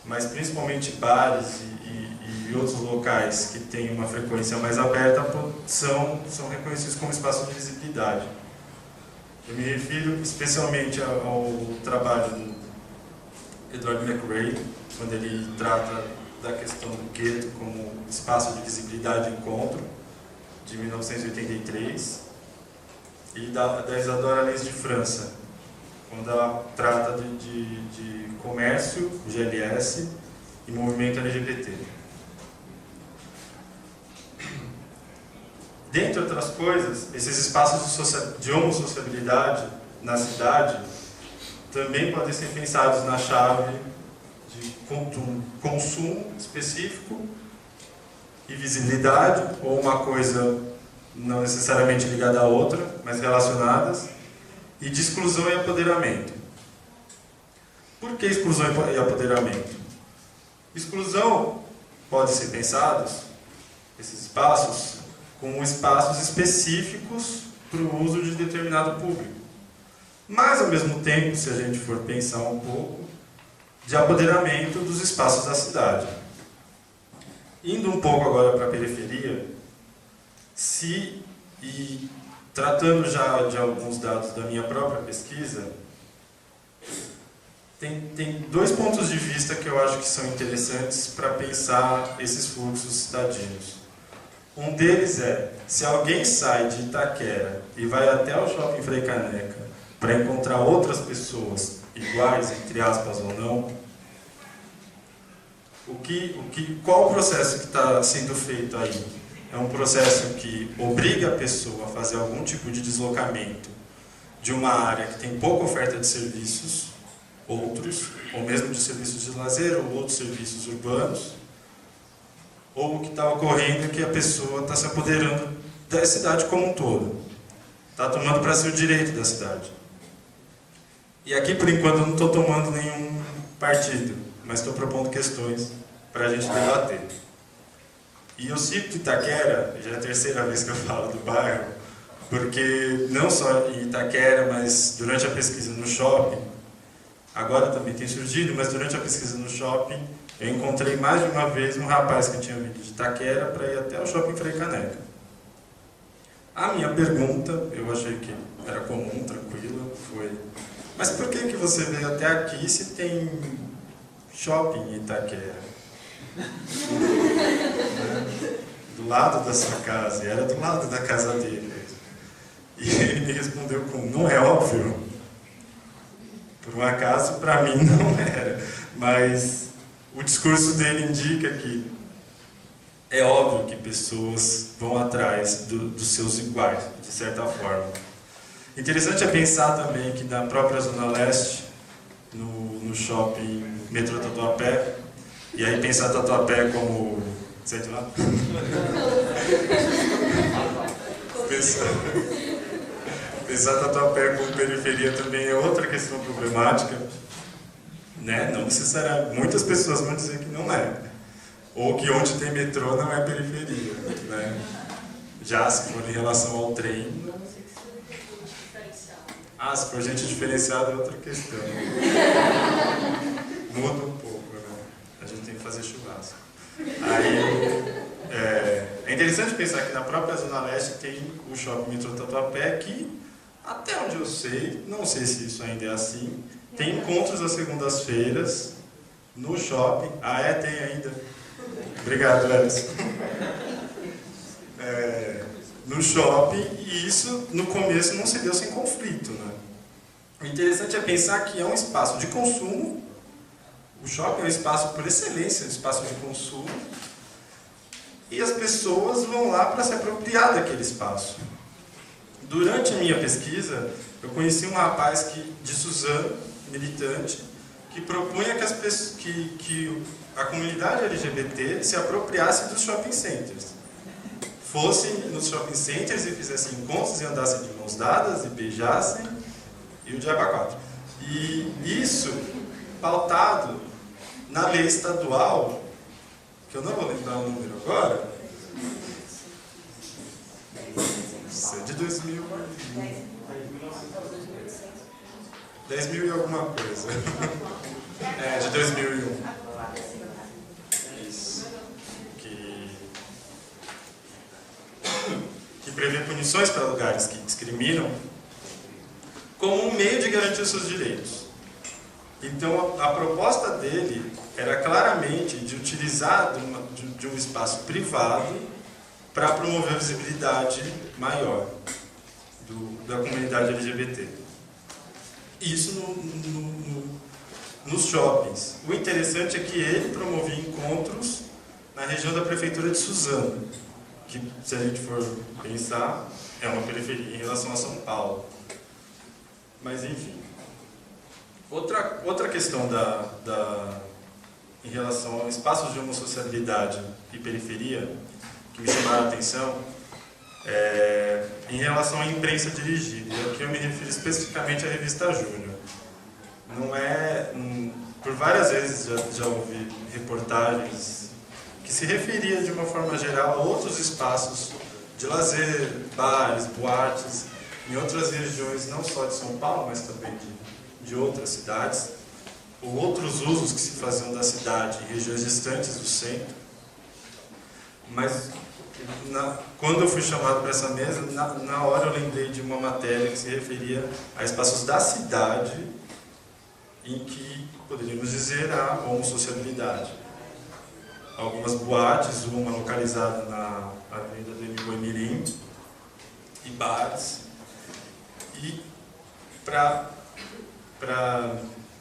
mas principalmente bares e outros locais que têm uma frequência mais aberta são reconhecidos como espaços de visibilidade. Eu me refiro especialmente ao trabalho do Edward McRae, quando ele trata da questão do gueto como espaço de visibilidade e encontro, de 1983, e da Isadora Leis de França, quando ela trata de comércio, GLS, e movimento LGBT. Dentre outras coisas, esses espaços de homossociabilidade na cidade também podem ser pensados na chave de consumo específico e visibilidade, ou uma coisa não necessariamente ligada à outra, mas relacionadas, e de exclusão e apoderamento. Por que exclusão e apoderamento? Exclusão pode ser pensados, esses espaços, como espaços específicos para o uso de determinado público. Mas, ao mesmo tempo, se a gente for pensar um pouco, de apoderamento dos espaços da cidade. Indo um pouco agora para a periferia, e tratando já de alguns dados da minha própria pesquisa, tem dois pontos de vista que eu acho que são interessantes para pensar esses fluxos citadinos. Um deles é, se alguém sai de Itaquera e vai até o Shopping Frei Caneca para encontrar outras pessoas iguais, entre aspas ou não, qual o processo que está sendo feito aí? É um processo que obriga a pessoa a fazer algum tipo de deslocamento de uma área que tem pouca oferta de serviços, outros, ou mesmo de serviços de lazer ou outros serviços urbanos, ou o que está ocorrendo é que a pessoa está se apoderando da cidade como um todo, está tomando para si o direito da cidade. E aqui, por enquanto, eu não estou tomando nenhum partido, mas estou propondo questões para a gente debater. E eu cito Itaquera, já é a terceira vez que eu falo do bairro, porque não só em Itaquera, mas durante a pesquisa no shopping, agora também tem surgido, mas durante a pesquisa no shopping, eu encontrei mais de uma vez um rapaz que tinha vindo de Itaquera para ir até o Shopping Frei Caneca. A minha pergunta, eu achei que era comum, tranquila, foi: mas por que você veio até aqui se tem shopping em Itaquera? Do lado da sua casa, e era do lado da casa dele. E ele me respondeu com: não é óbvio. Por um acaso, para mim não era, mas o discurso dele indica que é óbvio que pessoas vão atrás dos seus iguais, de certa forma. Interessante é pensar também que na própria Zona Leste, no shopping Metrô Tatuapé, e aí pensar Tatuapé como... Você é de lá? Pensar Tatuapé como periferia também é outra questão problemática, né? Não necessariamente. Muitas pessoas vão dizer que não é. ou que onde tem metrô não é periferia, né? Já se for em relação ao trem... Ah, se for gente diferenciada é outra questão. Muda um pouco, né? A gente tem que fazer churrasco. Aí, é interessante pensar que na própria Zona Leste tem o Shopping Metrô Tatuapé, que, até onde eu sei, não sei se isso ainda é assim, tem encontros às segundas-feiras no shopping. Ah, tem ainda. Obrigado, Elis. No shopping, e isso no começo não se deu sem conflito, né? O interessante é pensar que é um espaço de consumo. O shopping é um espaço por excelência, um espaço de consumo, e as pessoas vão lá para se apropriar daquele espaço. Durante a minha pesquisa, eu conheci um rapaz de Suzano, militante, que propunha que a comunidade LGBT se apropriasse dos shopping centers. Fossem nos shopping centers e fizessem encontros e andassem de mãos dadas e beijassem, e o diabo a quatro. E isso pautado na lei estadual, que eu não vou lembrar o número agora, isso é de 2000, 10 mil e alguma coisa. De 2001. Isso. Que prevê punições para lugares que discriminam como um meio de garantir os seus direitos. Então, a proposta dele era claramente de utilizar de um espaço privado para promover a visibilidade maior da comunidade LGBT. Isso nos shoppings. O interessante é que ele promovia encontros na região da prefeitura de Suzano, que, se a gente for pensar, é uma periferia em relação a São Paulo. Mas, enfim. Outra questão em relação a espaços de homossociabilidade e periferia, que me chamaram a atenção, em relação à imprensa dirigida. E aqui eu me refiro especificamente à revista Júnior. Por várias vezes já ouvi reportagens que se referia de uma forma geral a outros espaços de lazer, bares, boates, em outras regiões, não só de São Paulo, mas também de outras cidades, ou outros usos que se faziam da cidade em regiões distantes do centro. Mas quando eu fui chamado para essa mesa, na hora eu lembrei de uma matéria que se referia a espaços da cidade em que poderíamos dizer a homossociabilidade. Algumas boates, uma localizada na Avenida do Boi-Mirim, e bares. E para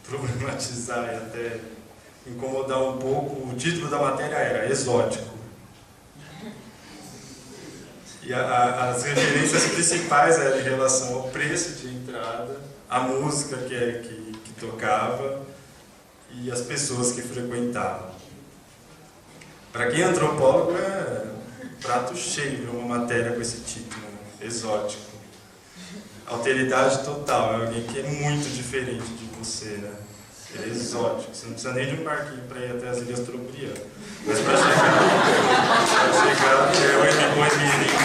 problematizar e até incomodar um pouco, o título da matéria era Exótico. E as referências principais eram em relação ao preço de entrada, a música que tocava e as pessoas que frequentavam. Para quem é antropólogo, é prato cheio uma matéria com esse título, né? Exótico. Alteridade total, é alguém que é muito diferente de você, né? Ele é exótico, você não precisa nem de um barquinho para ir até as Ilhas Trobriand. Mas para chegar até o Boi-Mirim.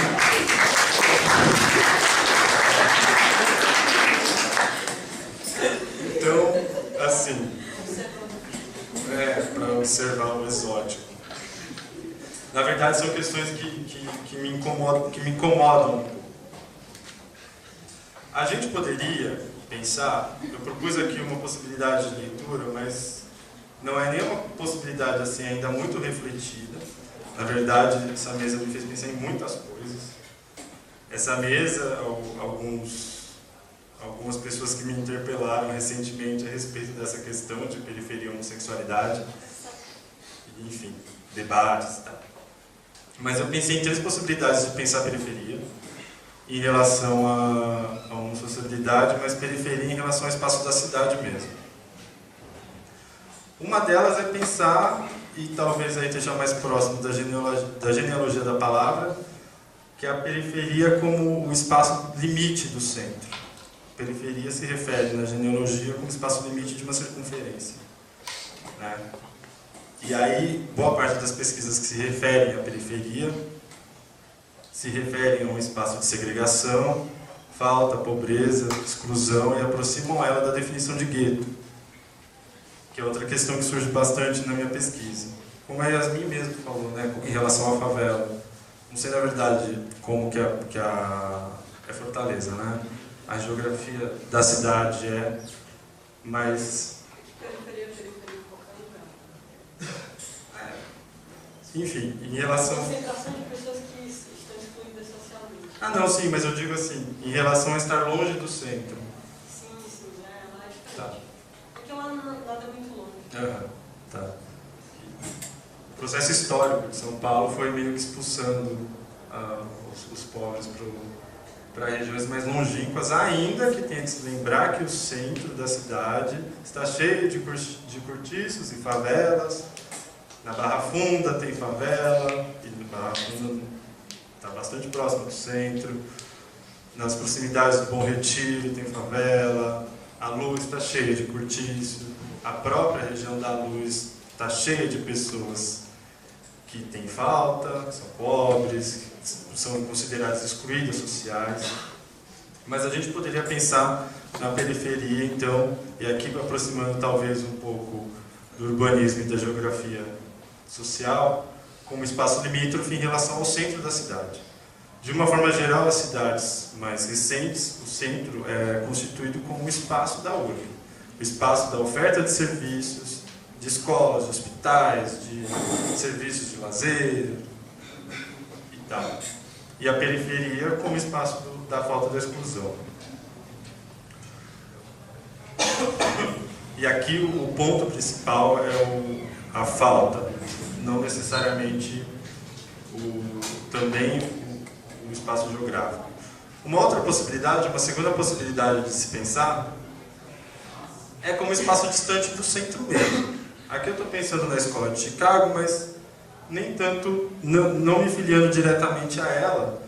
Então, assim, para observar o exótico. Na verdade, são questões que me incomodam um pouco. A gente poderia pensar, eu propus aqui uma possibilidade de leitura, mas não é nem uma possibilidade assim ainda muito refletida. Na verdade, essa mesa me fez pensar em muitas coisas. Essa mesa, algumas pessoas que me interpelaram recentemente a respeito dessa questão de periferia e homossexualidade, enfim, debates e tal. Mas eu pensei em 3 possibilidades de pensar a periferia em relação à homossociabilidade, mas periferia em relação ao espaço da cidade mesmo. Uma delas é pensar, e talvez aí esteja mais próximo da genealogia da palavra, que é a periferia como o espaço limite do centro. Periferia se refere na genealogia como espaço limite de uma circunferência, né? E aí, boa parte das pesquisas que se referem à periferia se referem a um espaço de segregação, falta, pobreza, exclusão e aproximam ela da definição de gueto, que é outra questão que surge bastante na minha pesquisa. Como a Yasmin mesmo falou, né, em relação à favela. Não sei, na verdade, como que é Fortaleza, né? A geografia da cidade é, mas... Enfim, em relação... Concentração de pessoas que estão excluídas socialmente. Ah, não, sim, mas eu digo assim, em relação a estar longe do centro. Sim, lá é diferente. Tá. Porque lá nada é muito longe. Tá. O processo histórico de São Paulo foi meio que expulsando os pobres para regiões mais longínquas, ainda que tenha que se lembrar que o centro da cidade está cheio de cortiços e favelas. Na Barra Funda tem favela, e na Barra Funda está bastante próximo do centro. Nas proximidades do Bom Retiro tem favela, a Luz está cheia de cortiço, a própria região da Luz está cheia de pessoas que têm falta, que são pobres, que são consideradas excluídas sociais. Mas a gente poderia pensar na periferia, então, e aqui aproximando talvez um pouco do urbanismo e da geografia social, como espaço limítrofe em relação ao centro da cidade. De uma forma geral, as cidades mais recentes, o centro é constituído como um espaço da urbe, o espaço da oferta de serviços, de escolas, de hospitais, de serviços de lazer e tal. E a periferia como espaço da falta da exclusão. E aqui o ponto principal é a falta, não necessariamente também o espaço geográfico. Uma outra possibilidade, uma segunda possibilidade de se pensar, é como espaço distante do centro mesmo. Aqui eu estou pensando na escola de Chicago, mas nem tanto, não me filiando diretamente a ela,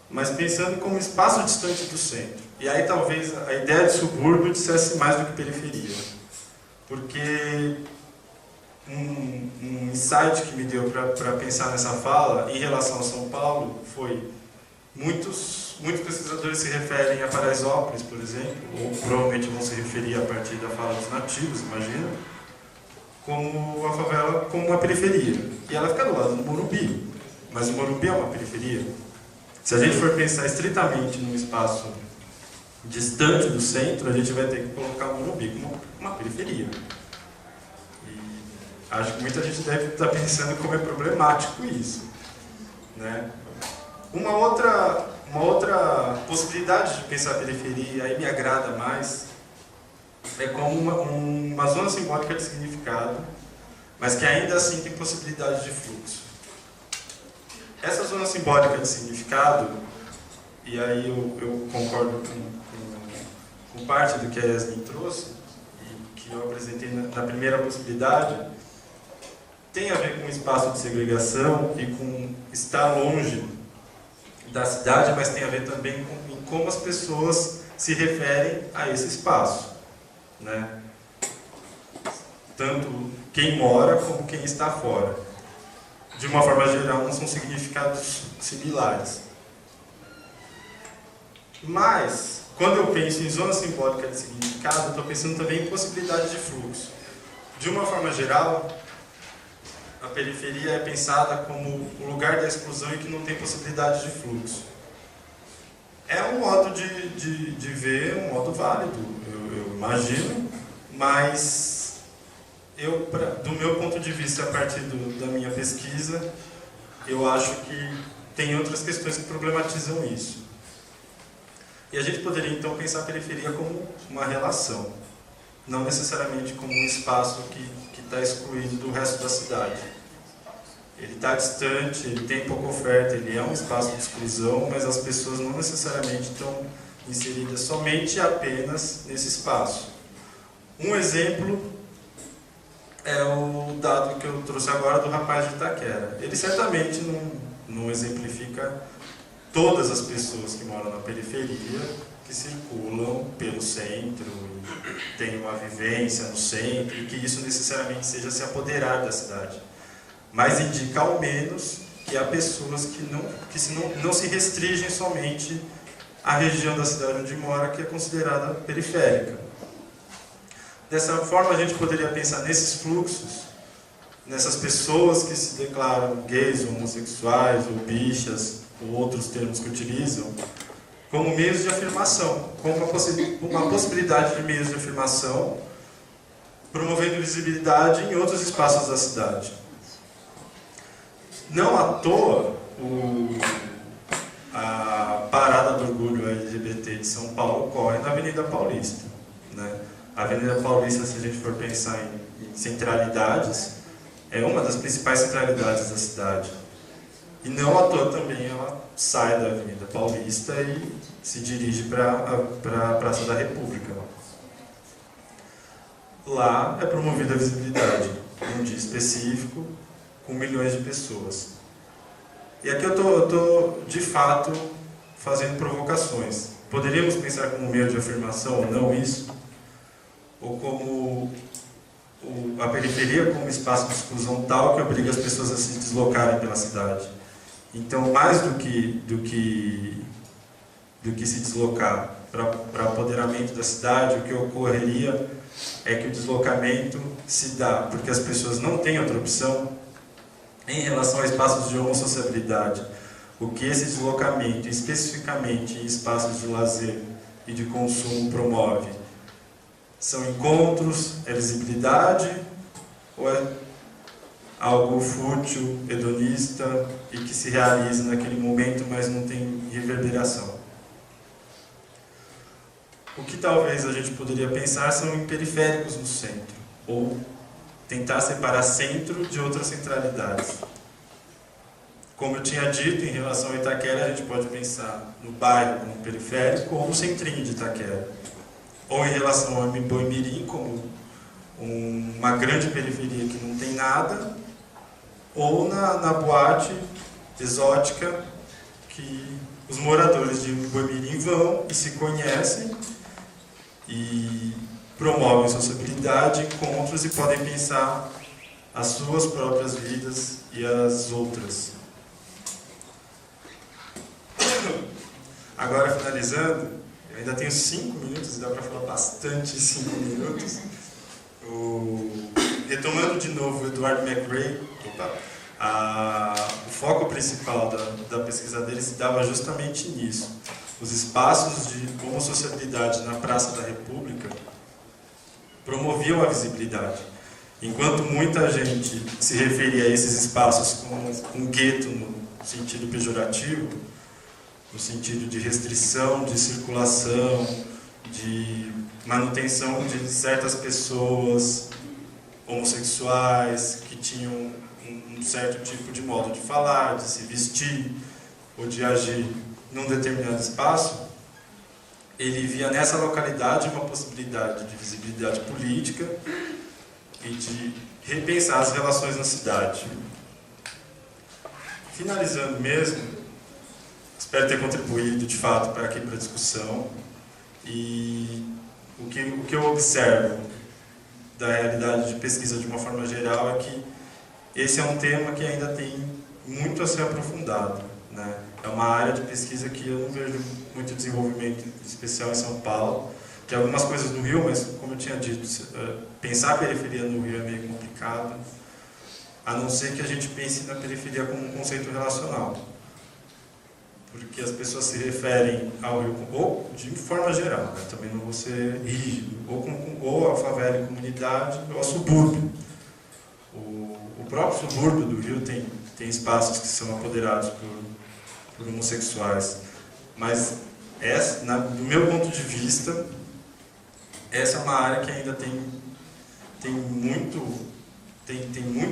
mas pensando como espaço distante do centro. E aí talvez a ideia de subúrbio dissesse mais do que periferia. Porque um insight que me deu para pensar nessa fala em relação a São Paulo foi muitos pesquisadores se referem a Paraisópolis, por exemplo, ou provavelmente vão se referir a partir da fala dos nativos, imagina, como a favela como uma periferia. E ela fica do lado do Morumbi, mas o Morumbi é uma periferia. Se a gente for pensar estritamente num espaço distante do centro, a gente vai ter que colocar o Morumbi como uma periferia. E acho que muita gente deve estar pensando como é problemático isso, né? Uma outra possibilidade de pensar a periferia, e aí me agrada mais, é como uma zona simbólica de significado, mas que ainda assim tem possibilidade de fluxo. Essa zona simbólica de significado, e aí eu concordo com parte do que a Yasmin trouxe, e que eu apresentei na primeira possibilidade, tem a ver com o espaço de segregação e com estar longe da cidade, mas tem a ver também com como as pessoas se referem a esse espaço, né? Tanto quem mora como quem está fora. De uma forma geral, não são significados similares. Mas, quando eu penso em zona simbólica de significado, eu estou pensando também em possibilidade de fluxo. De uma forma geral, a periferia é pensada como o lugar da exclusão e que não tem possibilidade de fluxo. É um modo de ver, um modo válido, eu imagino, mas do meu ponto de vista, a partir da minha pesquisa, eu acho que tem outras questões que problematizam isso. E a gente poderia então pensar a periferia como uma relação, não necessariamente como um espaço que está excluído do resto da cidade. Ele está distante, ele tem pouca oferta, ele é um espaço de exclusão, mas as pessoas não necessariamente estão inseridas somente e apenas nesse espaço. Um exemplo é o dado que eu trouxe agora do rapaz de Itaquera. Ele certamente não exemplifica todas as pessoas que moram na periferia, que que circulam pelo centro, e têm uma vivência no centro, e que isso necessariamente seja se apoderar da cidade. Mas indica ao menos que há pessoas que não se restringem somente à região da cidade onde mora, que é considerada periférica. Dessa forma, a gente poderia pensar nesses fluxos, nessas pessoas que se declaram gays, homossexuais, ou bichas, ou outros termos que utilizam, como meios de afirmação, como uma possibilidade de meios de afirmação, promovendo visibilidade em outros espaços da cidade. Não à toa, a Parada do Orgulho LGBT de São Paulo ocorre na Avenida Paulista, né? A Avenida Paulista, se a gente for pensar em centralidades, é uma das principais centralidades da cidade. E não à toa também ela sai da Avenida Paulista e se dirige para a Praça da República. Lá é promovida a visibilidade, num dia específico, com milhões de pessoas. E aqui eu estou, de fato, fazendo provocações. Poderíamos pensar como meio de afirmação ou não isso? Ou como a periferia como espaço de exclusão tal que obriga as pessoas a se deslocarem pela cidade? Então, mais do que se deslocar para apoderamento da cidade, o que ocorreria é que o deslocamento se dá porque as pessoas não têm outra opção em relação a espaços de homossociabilidade. O que esse deslocamento, especificamente em espaços de lazer e de consumo, promove? São encontros, é visibilidade ou é algo fútil, hedonista e que se realiza naquele momento, mas não tem reverberação? O que talvez a gente poderia pensar são em periféricos no centro, ou tentar separar centro de outras centralidades. Como eu tinha dito, em relação a Itaquera, a gente pode pensar no bairro como periférico ou no centrinho de Itaquera. Ou em relação a Boimirim, como uma grande periferia que não tem nada, ou na boate exótica que os moradores de Boimirim vão e se conhecem e promovem sociabilidade, encontros e podem pensar as suas próprias vidas e as outras. Agora, finalizando, eu ainda tenho 5 minutos, dá para falar bastante em 5 minutos. Retomando de novo o Edward McRae, o foco principal da pesquisa dele se dava justamente nisso. Os espaços de homossociabilidade na Praça da República promoviam a visibilidade. Enquanto muita gente se referia a esses espaços como um gueto no sentido pejorativo, no sentido de restrição, de circulação, de manutenção de certas pessoas homossexuais que tinham um certo tipo de modo de falar, de se vestir ou de agir num determinado espaço, ele via nessa localidade uma possibilidade de visibilidade política e de repensar as relações na cidade. Finalizando mesmo, espero ter contribuído de fato para a discussão, e o que eu observo da realidade de pesquisa de uma forma geral é que esse é um tema que ainda tem muito a ser aprofundado, né? É uma área de pesquisa que eu não vejo muito desenvolvimento, em especial em São Paulo. Tem algumas coisas no Rio, mas, como eu tinha dito, pensar a periferia no Rio é meio complicado, a não ser que a gente pense na periferia como um conceito relacional. Porque as pessoas se referem ao Rio, ou de forma geral, né? Também não vou ser rígido, ou a favela e comunidade, ou a subúrbio. O próprio subúrbio do Rio tem espaços que são apoderados por homossexuais, mas do meu ponto de vista, essa é uma área que ainda tem muito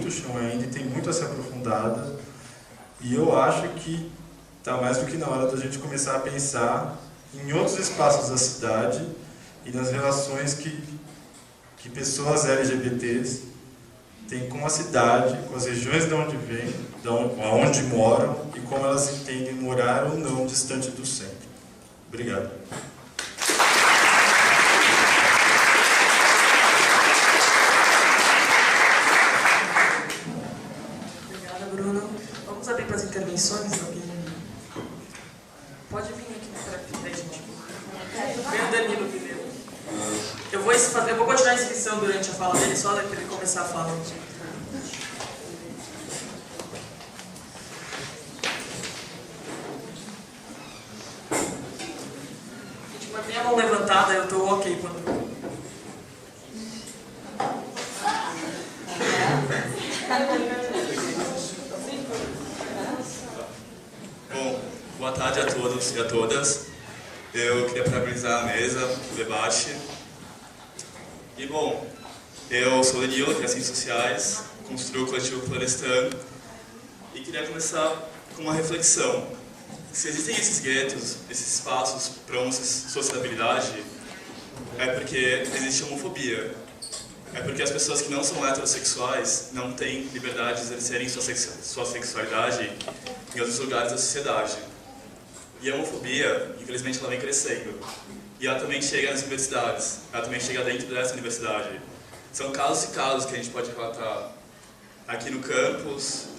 chão ainda e tem muito a ser aprofundada, e eu acho que está mais do que na hora da gente começar a pensar em outros espaços da cidade e nas relações que pessoas LGBTs têm com a cidade, com as regiões de onde vêm, aonde moram e como elas entendem morar ou não distante do centro. Obrigado. intervenções? Alguém? Pode vir aqui para gente. Vem o Danilo primeiro. Eu vou continuar a inscrição durante a fala dele, só para ele começar a fala. Gente, mantém a mão levantada, eu estou ok quando... Bom, boa tarde a todos e a todas. Eu queria parabenizar a mesa, o debate. E bom, eu sou o Danilo, de Ciências Sociais, construo o coletivo Florestano e queria começar com uma reflexão. Se existem esses guetos, esses espaços para homossociabilidade, é porque existe homofobia. É porque as pessoas que não são heterossexuais não têm liberdade de exercerem sua sexualidade em outros lugares da sociedade. E a homofobia, infelizmente, ela vem crescendo. E ela também chega nas universidades, ela também chega dentro dessa universidade. São casos e casos que a gente pode relatar aqui no campus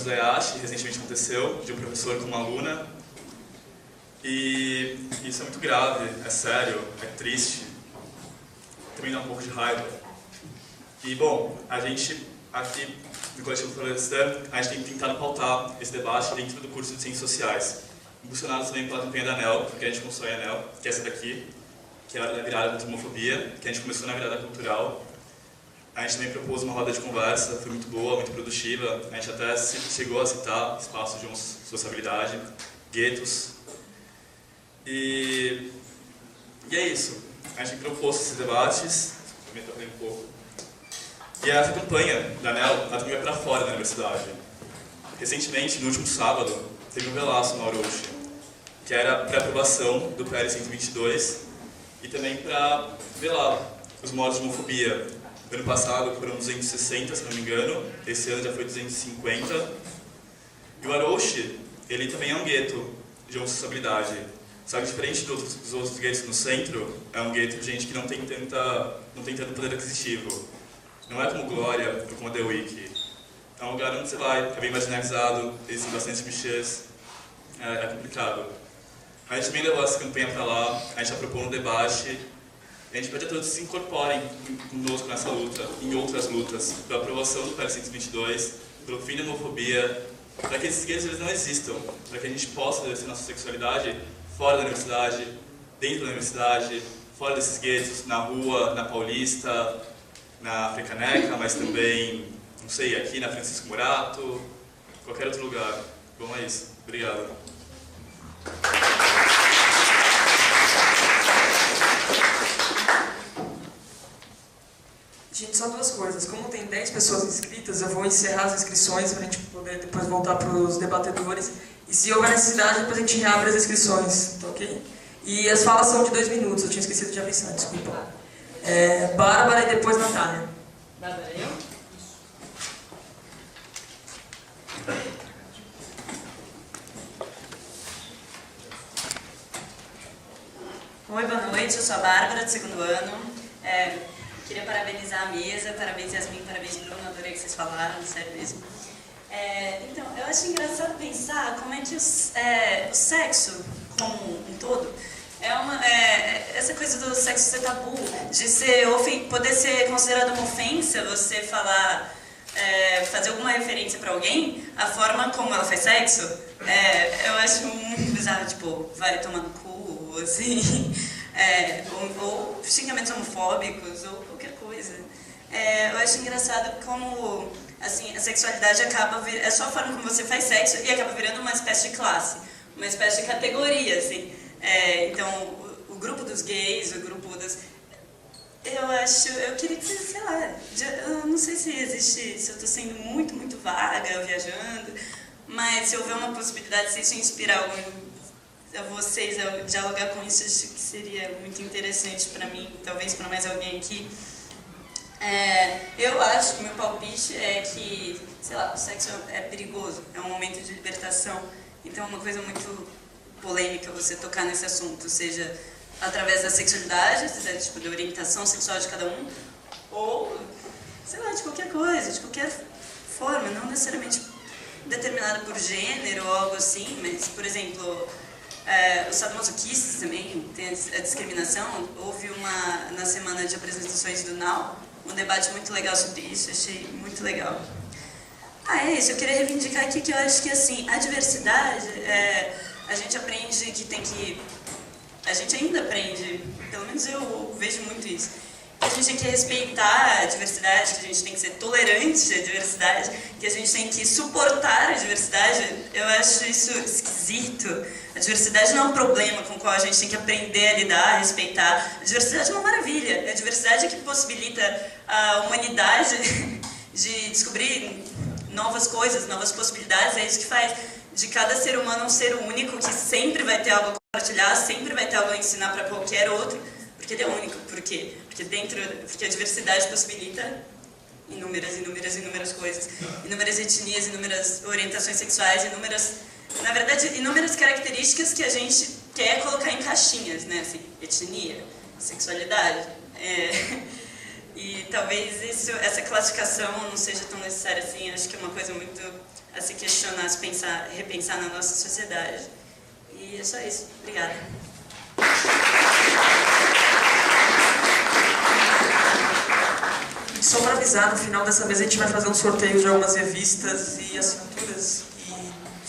da EASH, recentemente aconteceu, de um professor com uma aluna. E isso é muito grave, é sério, é triste. Também dá um pouco de raiva. E, bom, a gente, aqui no Coletivo Florestano, a gente tem tentado pautar esse debate dentro do curso de Ciências Sociais. Impulsionados também pela campanha da ANEL, porque a gente constrói a ANEL, que é essa daqui, que é a virada contra a homofobia, que a gente começou na virada cultural. A gente também propôs uma roda de conversa, foi muito boa, muito produtiva. A gente até chegou a citar espaços de homossociabilidade, guetos. E é isso. A gente propôs esses debates, me toquei um pouco. E essa campanha da ANEL, ela também vai para fora da universidade. Recentemente, no último sábado, teve um velaço no Arouche, que era para aprovação do PL 122 e também para velar os modos de homofobia. Ano passado foram 260, se não me engano, esse ano já foi 250. E o Arouche, ele também é um gueto de homossociabilidade. Só que diferente dos outros guetos no centro, é um gueto de gente que não tem tanto poder aquisitivo. Não é como Glória ou como a The Week. É um lugar onde você vai, é bem marginalizado, existem bastante clichês, é complicado. A gente também levou essa campanha para lá, a gente já propôs um debate, e a gente pede a todos que se incorporem conosco nessa luta, em outras lutas, pela aprovação do PL 122, pelo fim da homofobia, para que esses guetos eles não existam, para que a gente possa exercer nossa sexualidade fora da universidade, dentro da universidade, fora desses guetos, na rua, na Paulista, na Africaneca, mas também, não sei, aqui na Francisco Murato, qualquer outro lugar. Bom, é isso. Obrigado. Gente, só duas coisas. Como tem 10 pessoas inscritas, eu vou encerrar as inscrições para a gente poder depois voltar para os debatedores. E se houver necessidade, depois a gente reabre as inscrições, tá ok? E as falas são de 2 minutos, eu tinha esquecido de avisar, desculpa. Bárbara e depois Natália. Bárbara, eu? Oi, boa noite, eu sou a Bárbara, do 2º ano. Queria parabenizar a mesa, parabéns Yasmin, parabéns Bruno, adorei que vocês falaram, sério mesmo. Então, eu acho engraçado pensar como é que o sexo, como um todo, essa coisa do sexo ser tabu, de poder ser considerado uma ofensa, você falar, fazer alguma referência para alguém, a forma como ela faz sexo, eu acho muito bizarro, tipo, vai tomar no cu, assim, ou xingamentos homofóbicos, ou qualquer coisa. Eu acho engraçado como, assim, a sexualidade é só a forma como você faz sexo e acaba virando uma espécie de classe, uma espécie de categoria, assim. Então, o grupo dos gays, o grupo dos... Eu queria que você, sei lá, eu não sei se existe, se eu estou sendo muito, muito vaga, viajando, mas se houver uma possibilidade, se isso inspirar vocês a dialogar com isso, acho que seria muito interessante para mim, talvez para mais alguém aqui. Eu acho que meu palpite é que, sei lá, o sexo é perigoso, é um momento de libertação, então é uma coisa muito polêmica você tocar nesse assunto, seja através da sexualidade, tipo, da orientação sexual de cada um, ou, sei lá, de qualquer coisa, de qualquer forma, não necessariamente determinada por gênero ou algo assim, mas, por exemplo, os sadomasoquistas também tem a discriminação. Houve na semana de apresentações do NAU um debate muito legal sobre isso, achei muito legal. É isso, eu queria reivindicar aqui que eu acho que assim, a diversidade, a gente aprende que tem que... A gente ainda aprende, pelo menos eu vejo muito isso, que a gente tem que respeitar a diversidade, que a gente tem que ser tolerante à diversidade, que a gente tem que suportar a diversidade. Eu acho isso esquisito. A diversidade não é um problema com o qual a gente tem que aprender a lidar, a respeitar. A diversidade é uma maravilha. A diversidade é que possibilita a humanidade de descobrir novas coisas, novas possibilidades. É isso que faz de cada ser humano um ser único, que sempre vai ter algo a compartilhar, sempre vai ter algo a ensinar para qualquer outro, porque ele é único. Por quê? Porque a diversidade possibilita inúmeras coisas, inúmeras etnias, inúmeras orientações sexuais, inúmeras características que a gente quer colocar em caixinhas, né? Assim, etnia, sexualidade. E talvez essa classificação não seja tão necessária assim. Acho que é uma coisa muito a se questionar, a se pensar, repensar na nossa sociedade. E é só isso. Obrigada. Só para avisar, no final dessa vez a gente vai fazer um sorteio de algumas revistas e assinaturas, e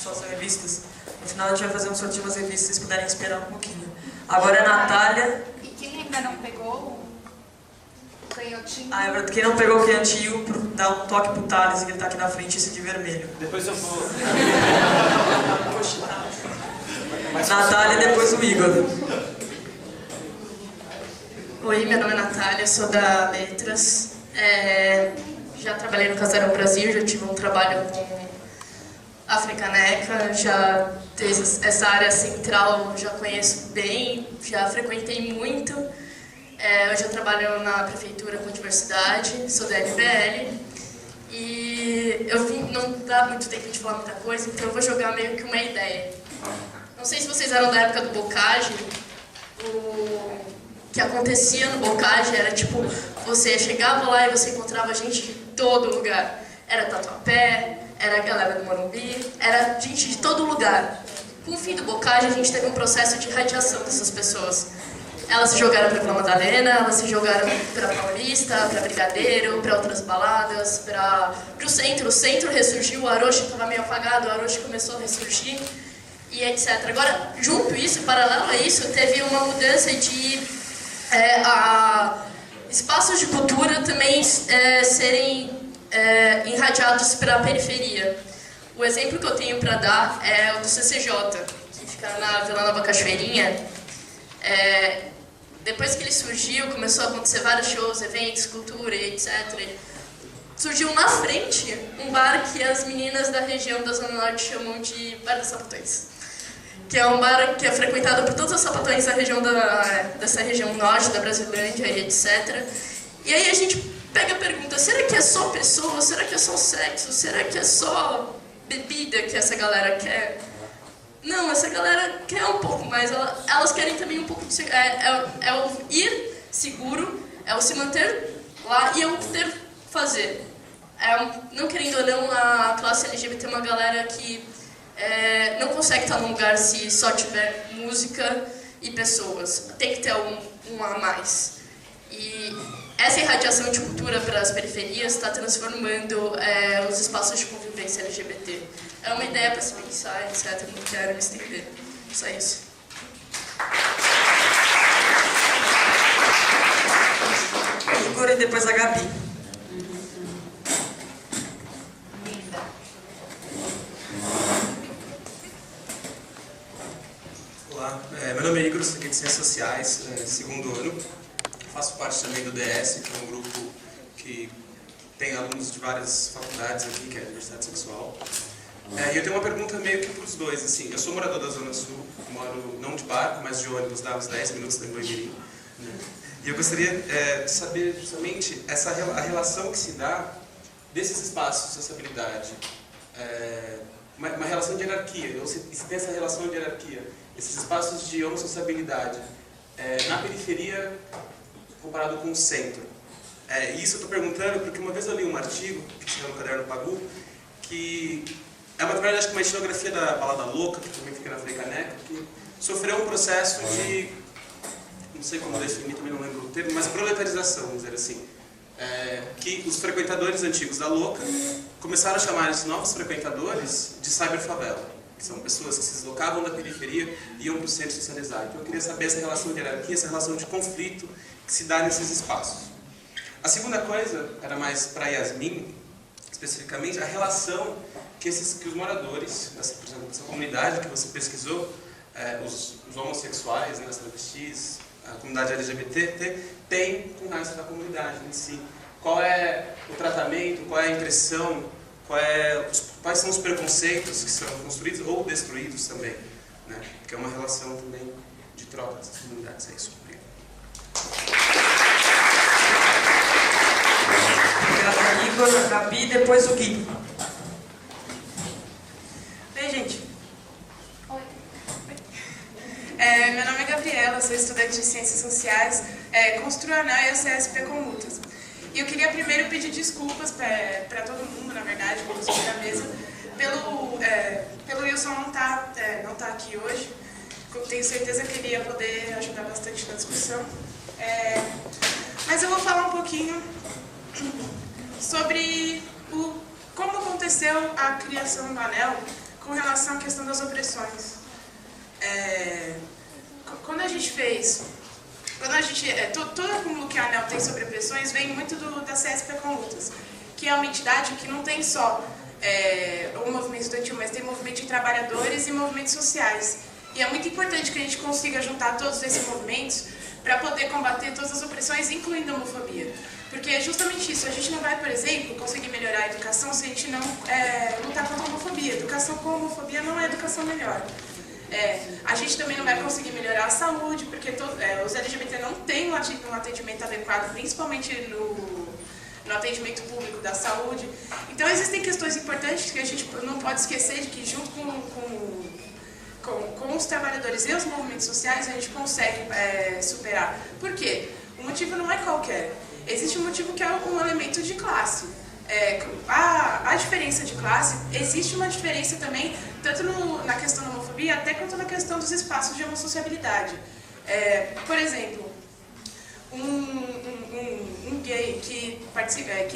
só são revistas. No final a gente vai fazer um sorteio de umas revistas, se vocês puderem esperar um pouquinho. Agora a Natália... E quem ainda não pegou o canhotinho? É verdade, quem não pegou o canhotinho, dá um toque pro Thales, que ele tá aqui na frente, esse de vermelho. Depois eu vou... Natália e depois o Igor. Oi, meu nome é Natália, sou da Letras. Já trabalhei no Casarão Brasil, já tive um trabalho com Africaneca, já essa área central já conheço bem, já frequentei muito. Hoje eu trabalho na prefeitura com diversidade, sou da LBL. E não dá muito tempo de falar muita coisa, então eu vou jogar meio que uma ideia. Não sei se vocês eram da época do Bocage. O que acontecia no Bocage era tipo, você chegava lá e você encontrava gente de todo lugar. Era Tatuapé, era a galera do Morumbi, era gente de todo lugar. Com o fim do Bocage, a gente teve um processo de radiação dessas pessoas. Elas se jogaram para Vila Madalena, elas se jogaram para Paulista, para Brigadeiro, para outras baladas, para o centro. O centro ressurgiu, o Aroche estava meio apagado, o Aroche começou a ressurgir e etc. Agora, junto isso, paralelo a isso, teve uma mudança de espaços de cultura também serem irradiados para a periferia. O exemplo que eu tenho para dar é o do CCJ, que fica na Vila Nova Cachoeirinha. Depois que ele surgiu, começou a acontecer vários shows, eventos, cultura e etc. Surgiu na frente um bar que as meninas da região da Zona Norte chamam de Bar das Sapatões. Que é um bar que é frequentado por todos os sapatões da região dessa região norte, da Brasilândia e etc. E aí a gente pega a pergunta, será que é só pessoa? Será que é só sexo? Será que é só bebida que essa galera quer? Não, essa galera quer um pouco mais, elas querem também um pouco de... É o ir seguro, é o se manter lá e é o ter fazer. Não querendo ou não, a classe LGBT é uma galera que não consegue estar num lugar se só tiver música e pessoas. Tem que ter um a mais. E essa irradiação de cultura para as periferias está transformando os espaços de convivência LGBT. É uma ideia para se pensar, etc. Não quero me estender. Só isso. Igor e depois a Gabi. Olá, meu nome é Igor, sou aqui de Ciências Sociais, segundo ano. Faço parte também do DS, que é um grupo que tem alunos de várias faculdades aqui, que é a Diversidade Sexual. E eu tenho uma pergunta meio que para os dois, assim. Eu sou morador da Zona Sul, moro não de barco, mas de ônibus, dá uns 10 minutos da Banguiri. E eu gostaria de saber justamente a relação que se dá desses espaços de sociabilidade. Uma relação de hierarquia, ou se tem essa relação de hierarquia, esses espaços de homossociabilidade na periferia comparado com o centro. E isso eu estou perguntando porque uma vez eu li um artigo, que saiu no Caderno Pagu, que é na verdade acho que uma etnografia da Balada Louca, que também fica na Africaneca, que sofreu um processo de, não sei como definir, também não lembro o termo, mas proletarização, vamos dizer assim. Que os frequentadores antigos da Louca começaram a chamar esses novos frequentadores de cyberfavela, que são pessoas que se deslocavam da periferia e iam para o centro socializar. Então eu queria saber essa relação de hierarquia, essa relação de conflito que se dá nesses espaços. A segunda coisa era mais para Yasmin, especificamente, a relação que os moradores, por exemplo, dessa comunidade que você pesquisou, os homossexuais, né, as travestis, a comunidade LGBT, tem com o resto da comunidade em si. Qual é o tratamento, qual é a impressão, quais são os preconceitos que são construídos ou destruídos também, né? Porque é uma relação também de troca dessas comunidades. É isso. Obrigada, Igor, a Gabi e depois o Gui. Bem, gente. Oi. Meu nome é Gabriela, sou estudante de Ciências Sociais, construo a ANEL e a CSP Conlutas. E eu queria primeiro pedir desculpas para todo mundo, na verdade, pelos da mesa, pelo Wilson não tá aqui hoje. Eu tenho certeza que ele ia poder ajudar bastante na discussão. Mas eu vou falar um pouquinho sobre como aconteceu a criação do ANEL com relação à questão das opressões. Quando a gente todo acúmulo que a ANEL tem sobre opressões vem muito da CSP Conlutas, que é uma entidade que não tem só o movimento estudantil, mas tem movimento de trabalhadores e movimentos sociais. E é muito importante que a gente consiga juntar todos esses movimentos para poder combater todas as opressões, incluindo a homofobia. Porque é justamente isso, a gente não vai, por exemplo, conseguir melhorar a educação se a gente não lutar contra a homofobia. Educação com homofobia não é educação melhor. A gente também não vai conseguir melhorar a saúde, porque os LGBT não têm um atendimento adequado, principalmente no atendimento público da saúde. Então existem questões importantes que a gente não pode esquecer de que junto com os trabalhadores e os movimentos sociais a gente consegue superar. Por quê? O motivo não é qualquer. Existe um motivo que é um elemento de classe. A diferença de classe, existe uma diferença também, tanto na questão da homofobia, até quanto na questão dos espaços de homossociabilidade. Por exemplo, um gay que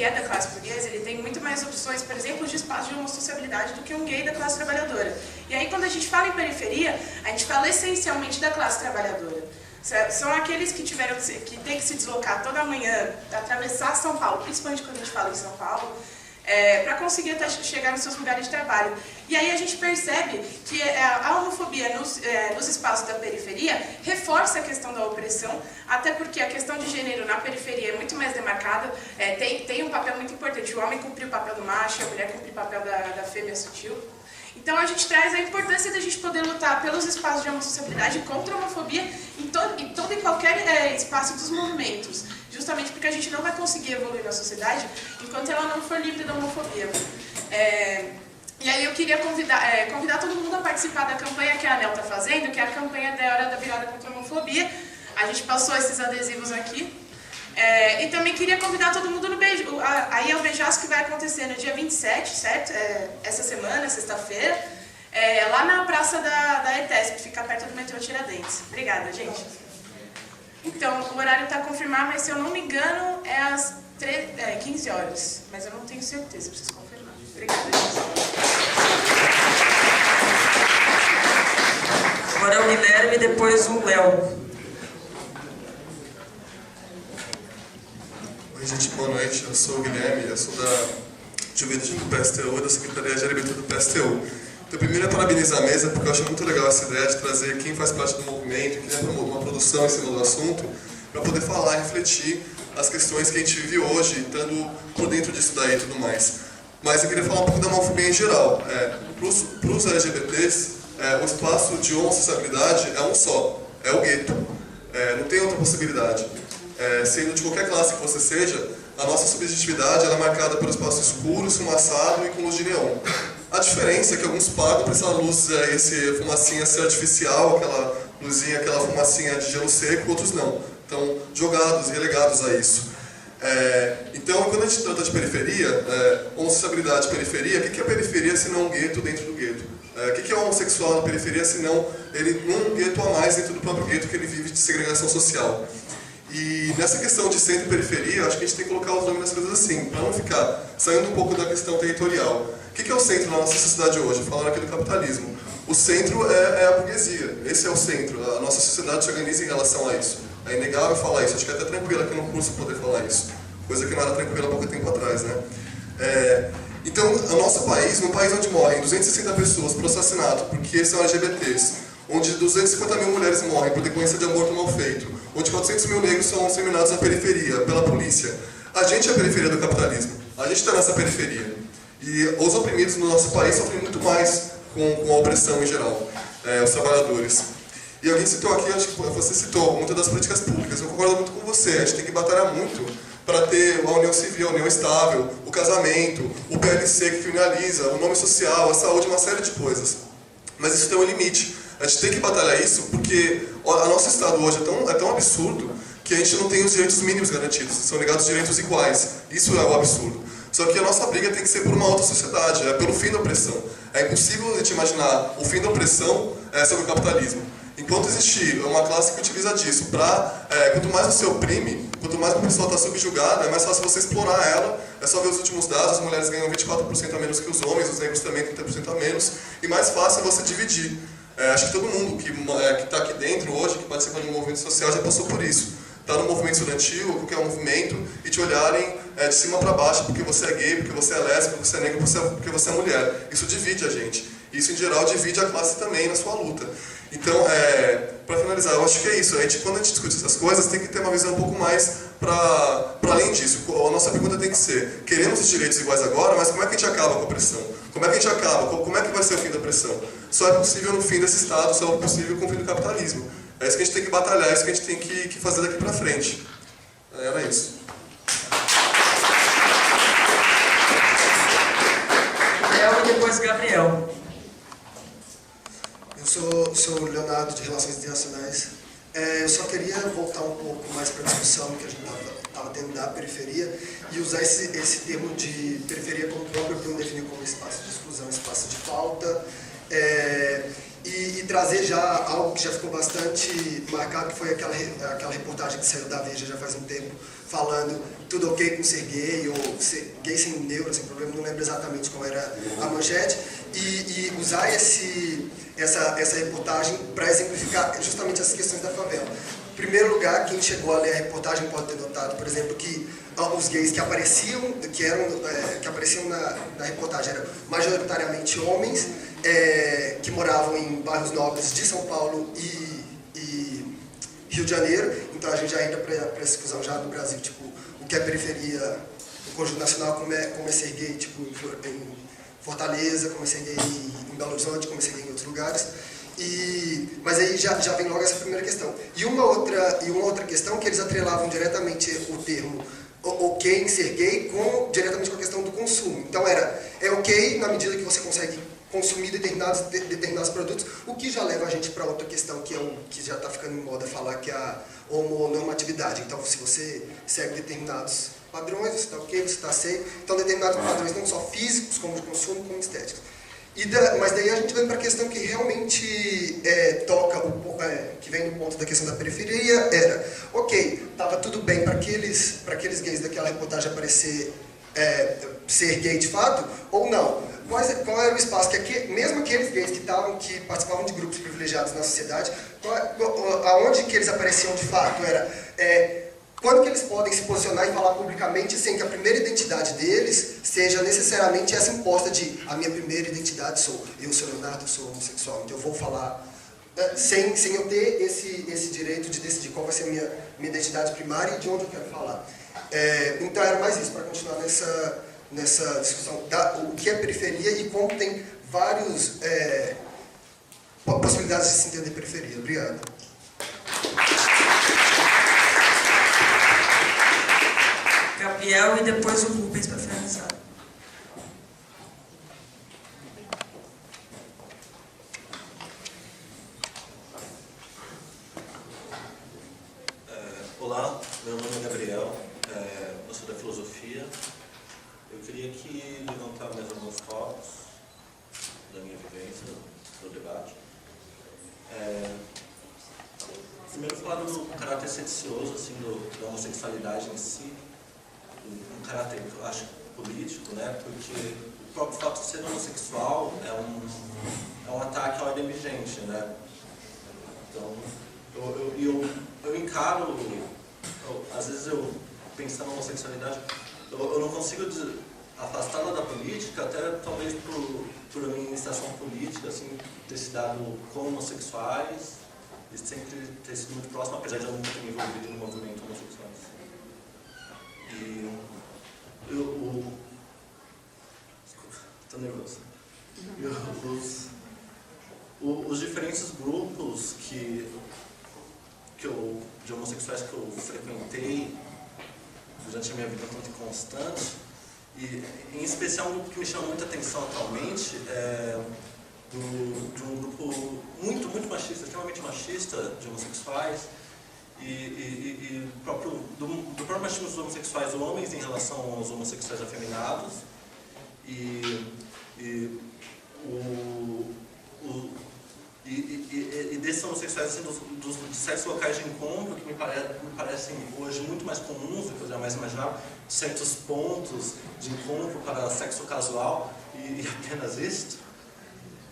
é da classe burguesa, ele tem muito mais opções, por exemplo, de espaço de homossociabilidade do que um gay da classe trabalhadora. E aí, quando a gente fala em periferia, a gente fala essencialmente da classe trabalhadora. São aqueles que têm que se deslocar toda manhã, atravessar São Paulo, principalmente quando a gente fala em São Paulo, para conseguir chegar nos seus lugares de trabalho. E aí a gente percebe que a homofobia nos espaços da periferia reforça a questão da opressão, até porque a questão de gênero na periferia é muito mais demarcada, tem um papel muito importante. O homem cumpre o papel do macho, a mulher cumpre o papel da fêmea sutil. Então a gente traz a importância da gente poder lutar pelos espaços de homossociabilidade contra a homofobia em todo e qualquer espaço dos movimentos, justamente porque a gente não vai conseguir evoluir na sociedade enquanto ela não for livre da homofobia. E aí eu queria convidar todo mundo a participar da campanha que a ANEL está fazendo, que é a campanha da Hora da Virada contra a Homofobia. A gente passou esses adesivos aqui. E também queria convidar todo mundo no beijo. Aí é o beijaço que vai acontecer no dia 27, certo? Essa semana, sexta-feira, lá na praça da ETESP, fica perto do metrô Tiradentes. Obrigada, gente. Então, o horário está confirmado, mas se eu não me engano, é às 15 horas. Mas eu não tenho certeza, preciso confirmar. Obrigada, gente. Agora é o Guilherme e depois o Léo. Oi, gente, boa noite. Eu sou o Guilherme, eu sou da juventude do PSTU e da Secretaria de LGBT do PSTU. Então, primeiro é parabenizar a mesa, porque eu acho muito legal essa ideia de trazer quem faz parte do movimento, quem tem uma produção em cima do assunto, para poder falar e refletir as questões que a gente vive hoje, estando por dentro disso daí e tudo mais. Mas eu queria falar um pouco da homofobia em geral. Para os LGBTs, o espaço de homossociabilidade é um só, é o gueto. Não tem outra possibilidade. Sendo de qualquer classe que você seja, a nossa subjetividade ela é marcada pelo espaço escuro, esfumaçado e com luz de neon. A diferença é que alguns pagam para essa luz, esse fumacinha ser artificial, aquela luzinha, aquela fumacinha de gelo seco, outros não. Estão jogados e relegados a isso. Então, quando a gente trata de periferia, homossexualidade de periferia, o que é periferia se não um gueto dentro do gueto? O que é homossexual na periferia se não ele um gueto a mais dentro do próprio gueto que ele vive de segregação social? E nessa questão de centro e periferia, acho que a gente tem que colocar os nomes das coisas assim, para não ficar saindo um pouco da questão territorial. O que é o centro na nossa sociedade hoje? Falando aqui do capitalismo. O centro é a burguesia, esse é o centro. A nossa sociedade se organiza em relação a isso. É inegável falar isso, acho que é até tranquilo aqui no curso poder falar isso. Coisa que não era tranquila há pouco tempo atrás, né? Então, o nosso país, um país onde morrem 260 pessoas por assassinato porque são LGBTs, onde 250 mil mulheres morrem por decorrência de aborto mal feito, onde 400 mil negros são discriminados na periferia, pela polícia. A gente é a periferia do capitalismo. A gente está nessa periferia. E os oprimidos no nosso país sofrem muito mais com a opressão em geral, os trabalhadores. E alguém citou aqui, acho que você citou, muitas das políticas públicas. Eu concordo muito com você. A gente tem que batalhar muito para ter a união civil, a união estável, o casamento, o PLC que criminaliza, o nome social, a saúde, uma série de coisas. Mas isso tem um limite. A gente tem que batalhar isso porque a nosso Estado hoje é tão absurdo que a gente não tem os direitos mínimos garantidos. São negados direitos iguais. Isso é o absurdo. Só que a nossa briga tem que ser por uma outra sociedade, pelo fim da opressão. É impossível a gente imaginar o fim da opressão sobre o capitalismo. Enquanto existir uma classe que utiliza disso para... quanto mais você oprime, quanto mais a pessoa está subjugada, é mais fácil você explorar ela. É só ver os últimos dados, as mulheres ganham 24% a menos que os homens, os negros também 30% a menos. E mais fácil é você dividir. Acho que todo mundo que está aqui dentro hoje, que participa de um movimento social, já passou por isso. Está no movimento estudantil, ou qualquer movimento, e te olharem de cima para baixo porque você é gay, porque você é lésbica, porque você é negro, porque você é mulher. Isso divide a gente. Isso, em geral, divide a classe também na sua luta. Então, para finalizar, eu acho que é isso. Quando a gente discute essas coisas, tem que ter uma visão um pouco mais para além disso. A nossa pergunta tem que ser, queremos os direitos iguais agora, mas como é que a gente acaba com a opressão? Como é que a gente acaba? Como é que vai ser o fim da opressão? Só é possível no fim desse Estado, só é possível com o fim do capitalismo. É isso que a gente tem que batalhar, é isso que a gente tem que fazer daqui para frente. Era isso. E depois Gabriel. Eu sou o Leonardo, de Relações Internacionais. Eu só queria voltar um pouco mais para a discussão que a gente estava tendo da periferia e usar esse termo de periferia como o próprio Bruno definiu como espaço de exclusão, espaço de falta, e trazer já algo que já ficou bastante marcado, que foi aquela reportagem que saiu da Veja já faz um tempo, falando tudo ok com ser gay, ou ser gay sem neuro, sem problema, não lembro exatamente qual era a manchete, e usar essa reportagem para exemplificar justamente essas questões da favela. Em primeiro lugar, quem chegou a ler a reportagem pode ter notado, por exemplo, que os gays que apareciam na reportagem eram majoritariamente homens, que moravam em bairros nobres de São Paulo e Rio de Janeiro. Então a gente já entra para essa discussão já do Brasil, tipo, o que é periferia, o conjunto nacional, como é ser gay, tipo, em Fortaleza, como é ser gay em Belo Horizonte, como é ser gay em outros lugares. Mas aí já vem logo essa primeira questão. E uma outra questão que eles atrelavam diretamente o termo ok em ser gay diretamente com a questão do consumo. Então é ok na medida que você consegue consumir determinados produtos, o que já leva a gente para outra questão, que é o que já está ficando em moda falar, que é a homonormatividade. Então, se você segue determinados padrões, você está ok, você está aceito. Então, determinados padrões não só físicos, como de consumo, como estéticos. Mas daí a gente vem para a questão que realmente que vem do ponto da questão da periferia, ok, estava tudo bem para aqueles gays daquela reportagem aparecer ser gay de fato, ou não? Qual era o espaço que mesmo aqueles gays que participavam de grupos privilegiados na sociedade, aonde que eles apareciam de fato? Quando que eles podem se posicionar e falar publicamente sem que a primeira identidade deles seja necessariamente essa imposta de a minha primeira identidade eu sou Leonardo, eu sou homossexual, então eu vou falar sem eu ter esse direito de decidir qual vai ser a minha identidade primária e de onde eu quero falar. Então era mais isso, para continuar nessa discussão o que é periferia e como tem várias possibilidades de se entender periferia. Obrigado. Gabriel e depois o Rubens para finalizar. Olá, meu nome é Gabriel. Eu mais reticioso assim, da homossexualidade em si, um caráter que eu acho político, né? Porque o próprio fato de ser homossexual é um ataque à ordem vigente, né? Então, eu encaro, às vezes eu pensando na homossexualidade, eu não consigo afastá-la da política, até talvez por a minha iniciação política, assim, ter se dado com homossexuais e sempre ter sido muito próximo, apesar de eu nunca ter me envolvido no movimento homossexual. E estou nervoso. Os diferentes grupos de homossexuais que eu frequentei durante a minha vida tanto constante, e em especial um grupo que me chama muita atenção atualmente é de um grupo muito machista, extremamente machista, de homossexuais, e do próprio machismo dos homossexuais homens em relação aos homossexuais afeminados, e desses homossexuais assim, dos certos locais de encontro que me parecem hoje muito mais comuns do que eu jamais imaginava, certos pontos de encontro para sexo casual e apenas isto,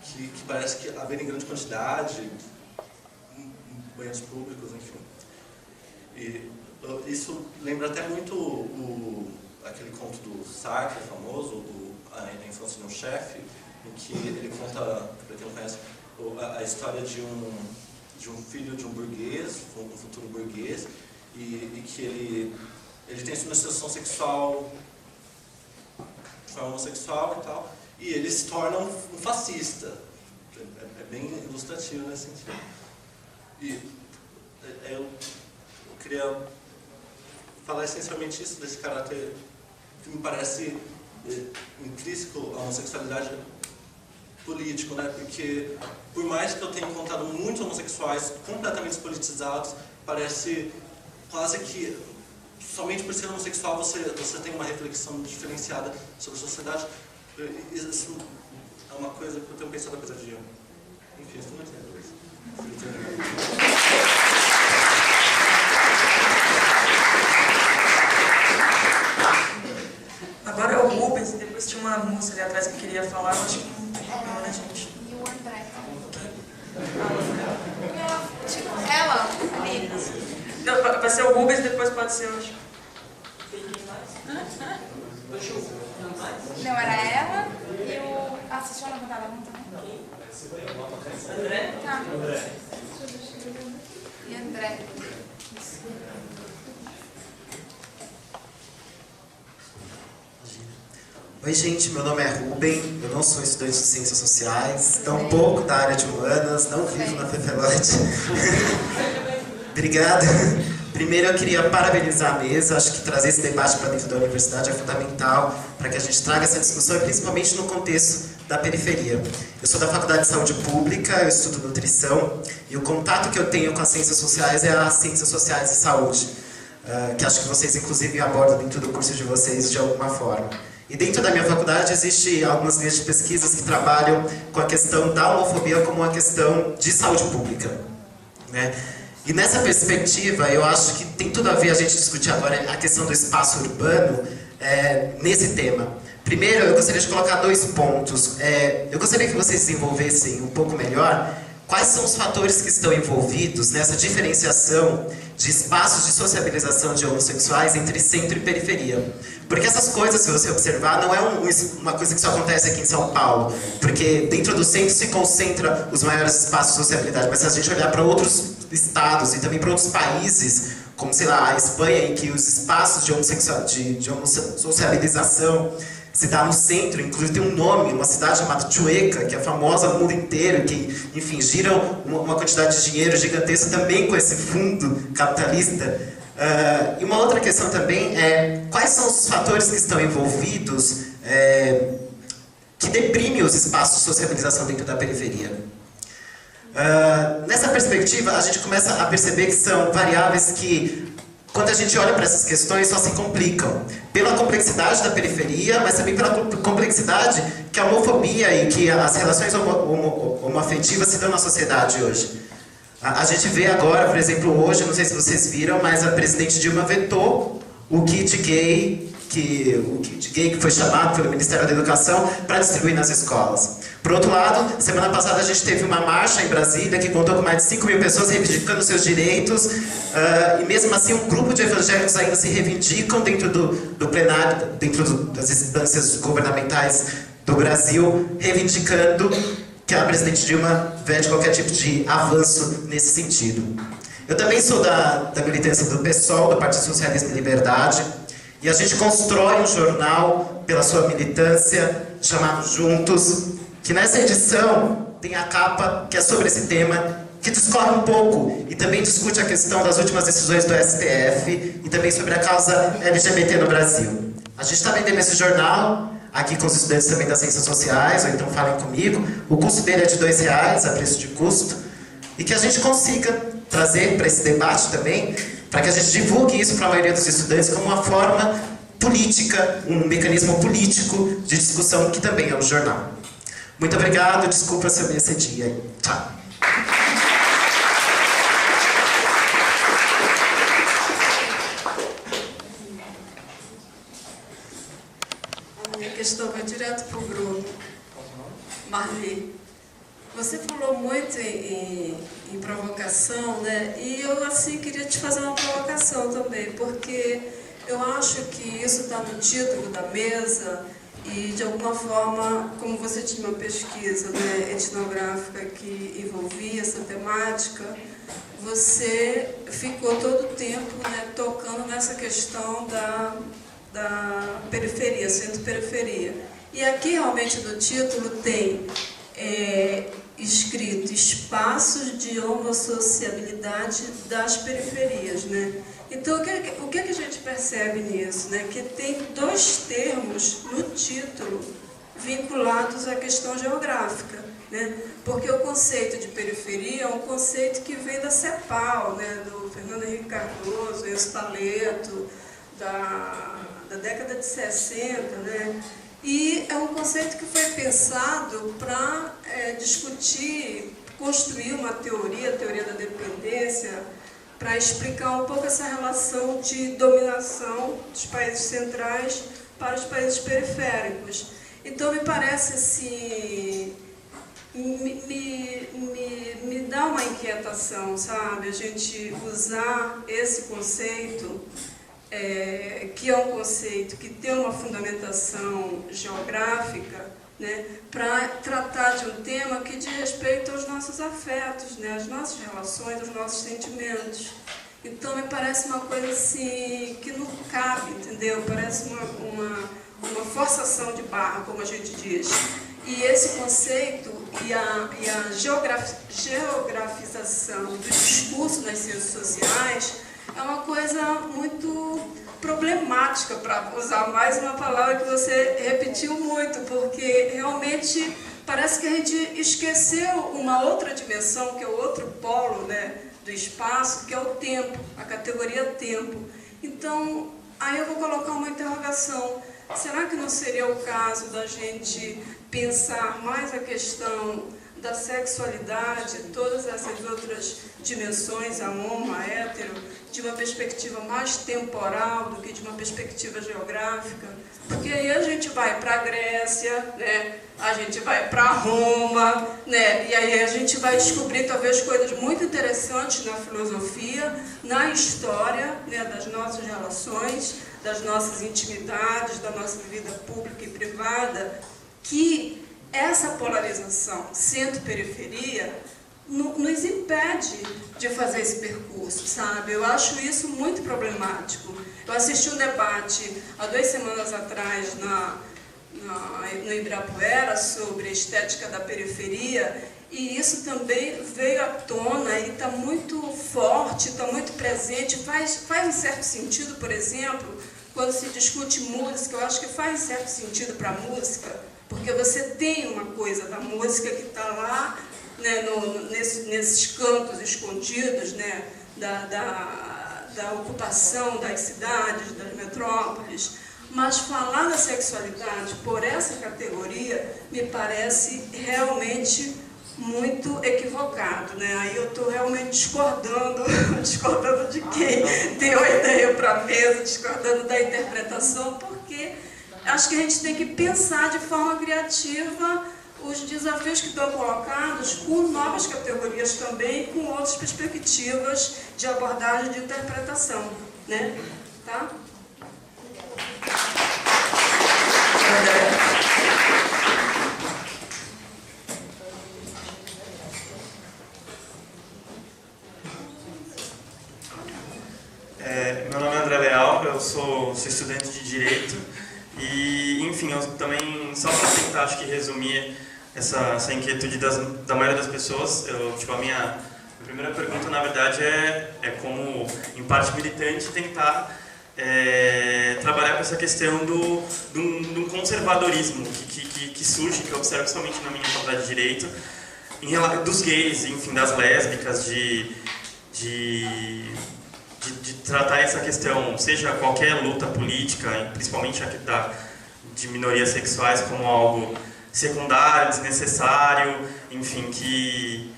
que parece que haver em grande quantidade, em banheiros públicos, enfim. E isso lembra até muito aquele conto do Sartre, famoso, A Infância de um Chefe, em que ele conta, para quem não conhece, a história de um filho de um burguês, um futuro burguês, e que ele tem uma situação sexual, homossexual e tal, e ele se torna um fascista. É bem ilustrativo nesse sentido. E eu queria falar essencialmente isso, desse caráter que me parece intrínseco à homossexualidade político, né? Porque por mais que eu tenha encontrado muitos homossexuais completamente politizados, parece quase que somente por ser homossexual você tem uma reflexão diferenciada sobre a sociedade. Isso é uma coisa que eu tenho pensado apesar de eu. Enfim, estou muito nervoso. Agora é o Rubens, e depois tinha uma moça ali atrás que queria falar, eu acho que não tem problema, né, gente? E o André. Ela, ali. Não, vai ser o Rubens, depois pode ser o... Não, era ela e o... Ah, vocês vão levantar a mão também? André? Tá. E André. Oi gente, meu nome é Ruben, eu não sou estudante de Ciências Sociais, tampouco da área de Humanas, não vivo na FEFELOTE. Obrigado. Primeiro eu queria parabenizar a mesa, acho que trazer esse debate para dentro da universidade é fundamental para que a gente traga essa discussão, principalmente no contexto da periferia. Eu sou da Faculdade de Saúde Pública, eu estudo nutrição, e o contato que eu tenho com as Ciências Sociais é as Ciências Sociais e Saúde, que acho que vocês inclusive abordam dentro do curso de vocês de alguma forma. E dentro da minha faculdade existe algumas linhas de pesquisas que trabalham com a questão da homofobia como uma questão de saúde pública, né? E nessa perspectiva, eu acho que tem tudo a ver a gente discutir agora a questão do espaço urbano nesse tema. Primeiro, eu gostaria de colocar dois pontos. Eu gostaria que vocês desenvolvessem um pouco melhor quais são os fatores que estão envolvidos nessa diferenciação de espaços de sociabilização de homossexuais entre centro e periferia. Porque essas coisas, se você observar, não é uma coisa que só acontece aqui em São Paulo. Porque dentro do centro se concentra os maiores espaços de sociabilidade. Mas se a gente olhar para outros estados e também para outros países, como, sei lá, a Espanha, em que os espaços de homossocialização se dá no centro, inclusive tem um nome, uma cidade chamada Chueca, que é famosa no mundo inteiro, que, enfim, gira uma quantidade de dinheiro gigantesca também com esse fundo capitalista. E uma outra questão também é quais são os fatores que estão envolvidos que deprimem os espaços de sociabilização dentro da periferia. Nessa perspectiva, a gente começa a perceber que são variáveis que, quando a gente olha para essas questões, só se complicam. Pela complexidade da periferia, mas também pela complexidade que a homofobia e que as relações homoafetivas se dão na sociedade hoje. A gente vê agora, por exemplo, hoje, não sei se vocês viram, mas a presidente Dilma vetou o kit gay que foi chamado pelo Ministério da Educação para distribuir nas escolas. Por outro lado, semana passada a gente teve uma marcha em Brasília que contou com mais de 5 mil pessoas reivindicando seus direitos, e mesmo assim um grupo de evangélicos ainda se reivindicam dentro do plenário, dentro das instâncias governamentais do Brasil, reivindicando que a presidente Dilma vede qualquer tipo de avanço nesse sentido. Eu também sou da militância do PSOL, do Partido Socialismo e Liberdade, e a gente constrói um jornal pela sua militância, chamado Juntos, que nessa edição tem a capa que é sobre esse tema, que discorre um pouco e também discute a questão das últimas decisões do STF e também sobre a causa LGBT no Brasil. A gente está vendendo esse jornal aqui com os estudantes também das ciências sociais, ou então falem comigo. O custo dele é de R$2, a preço de custo, e que a gente consiga trazer para esse debate também, para que a gente divulgue isso para a maioria dos estudantes como uma forma política, um mecanismo político de discussão que também é o jornal. Muito obrigado, desculpa se eu me excedi aí. Tchau. A minha questão vai direto para o Bruno. Marli, você falou muito em provocação, né? E eu, assim, queria te fazer uma provocação também, porque eu acho que isso está no título da mesa e, de alguma forma, como você tinha uma pesquisa, né, etnográfica que envolvia essa temática, você ficou todo o tempo, né, tocando nessa questão da periferia, centro-periferia. E aqui, realmente, no título tem escrito espaços de homossociabilidade das periferias, né? Então, o que a gente percebe nisso, né? Que tem dois termos no título vinculados à questão geográfica, né? Porque o conceito de periferia é um conceito que vem da CEPAL, né? Do Fernando Henrique Cardoso, Enzo Taleto, da década de 60, né? E é um conceito que foi pensado para discutir, construir uma teoria, a teoria da dependência, para explicar um pouco essa relação de dominação dos países centrais para os países periféricos. Então, me parece assim, me dá uma inquietação, sabe? A gente usar esse conceito, que é um conceito que tem uma fundamentação geográfica, né, para tratar de um tema que diz respeito aos nossos afetos, né, às nossas relações, aos nossos sentimentos. Então, me parece uma coisa assim que não cabe, entendeu? Parece uma forçação de barra, como a gente diz. E esse conceito e a geografização do discurso nas ciências sociais é uma coisa muito problemática, para usar mais uma palavra que você repetiu muito, porque realmente parece que a gente esqueceu uma outra dimensão, que é o outro polo, né, do espaço, que é o tempo, a categoria tempo. Então, aí eu vou colocar uma interrogação. Será que não seria o caso da gente pensar mais a questão da sexualidade, todas essas outras dimensões, a homo, a hétero, de uma perspectiva mais temporal do que de uma perspectiva geográfica? Porque aí a gente vai para a Grécia, né? A gente vai para Roma, né? E aí a gente vai descobrir talvez coisas muito interessantes na filosofia, na história, né? Das nossas relações, das nossas intimidades, da nossa vida pública e privada, que essa polarização centro-periferia nos impede de fazer esse percurso, sabe? Eu acho isso muito problemático. Eu assisti um debate há 2 semanas atrás no Ibirapuera sobre a estética da periferia, e isso também veio à tona e está muito forte, está muito presente. Faz um certo sentido, por exemplo, quando se discute música, eu acho que faz certo sentido para a música, porque você tem uma coisa da música que está lá, né, nesses cantos escondidos, né, da ocupação das cidades, das metrópoles. Mas falar da sexualidade por essa categoria me parece realmente muito equivocado, né? Aí eu estou realmente discordando de quem deu a ideia para a mesa, discordando da interpretação, porque acho que a gente tem que pensar de forma criativa os desafios que estão colocados com novas categorias também, com outras perspectivas de abordagem de interpretação, né? Tá? Meu nome é André Leal, eu sou estudante de Direito e, enfim, eu também, só para tentar, acho que resumir essa inquietude da maioria das pessoas, a minha primeira pergunta, na verdade, é como, em parte militante, tentar trabalhar com essa questão do conservadorismo que surge, que eu observo somente na minha faculdade de Direito, dos gays, enfim, das lésbicas, de tratar essa questão, seja qualquer luta política, principalmente de minorias sexuais, como algo secundário, desnecessário, enfim, que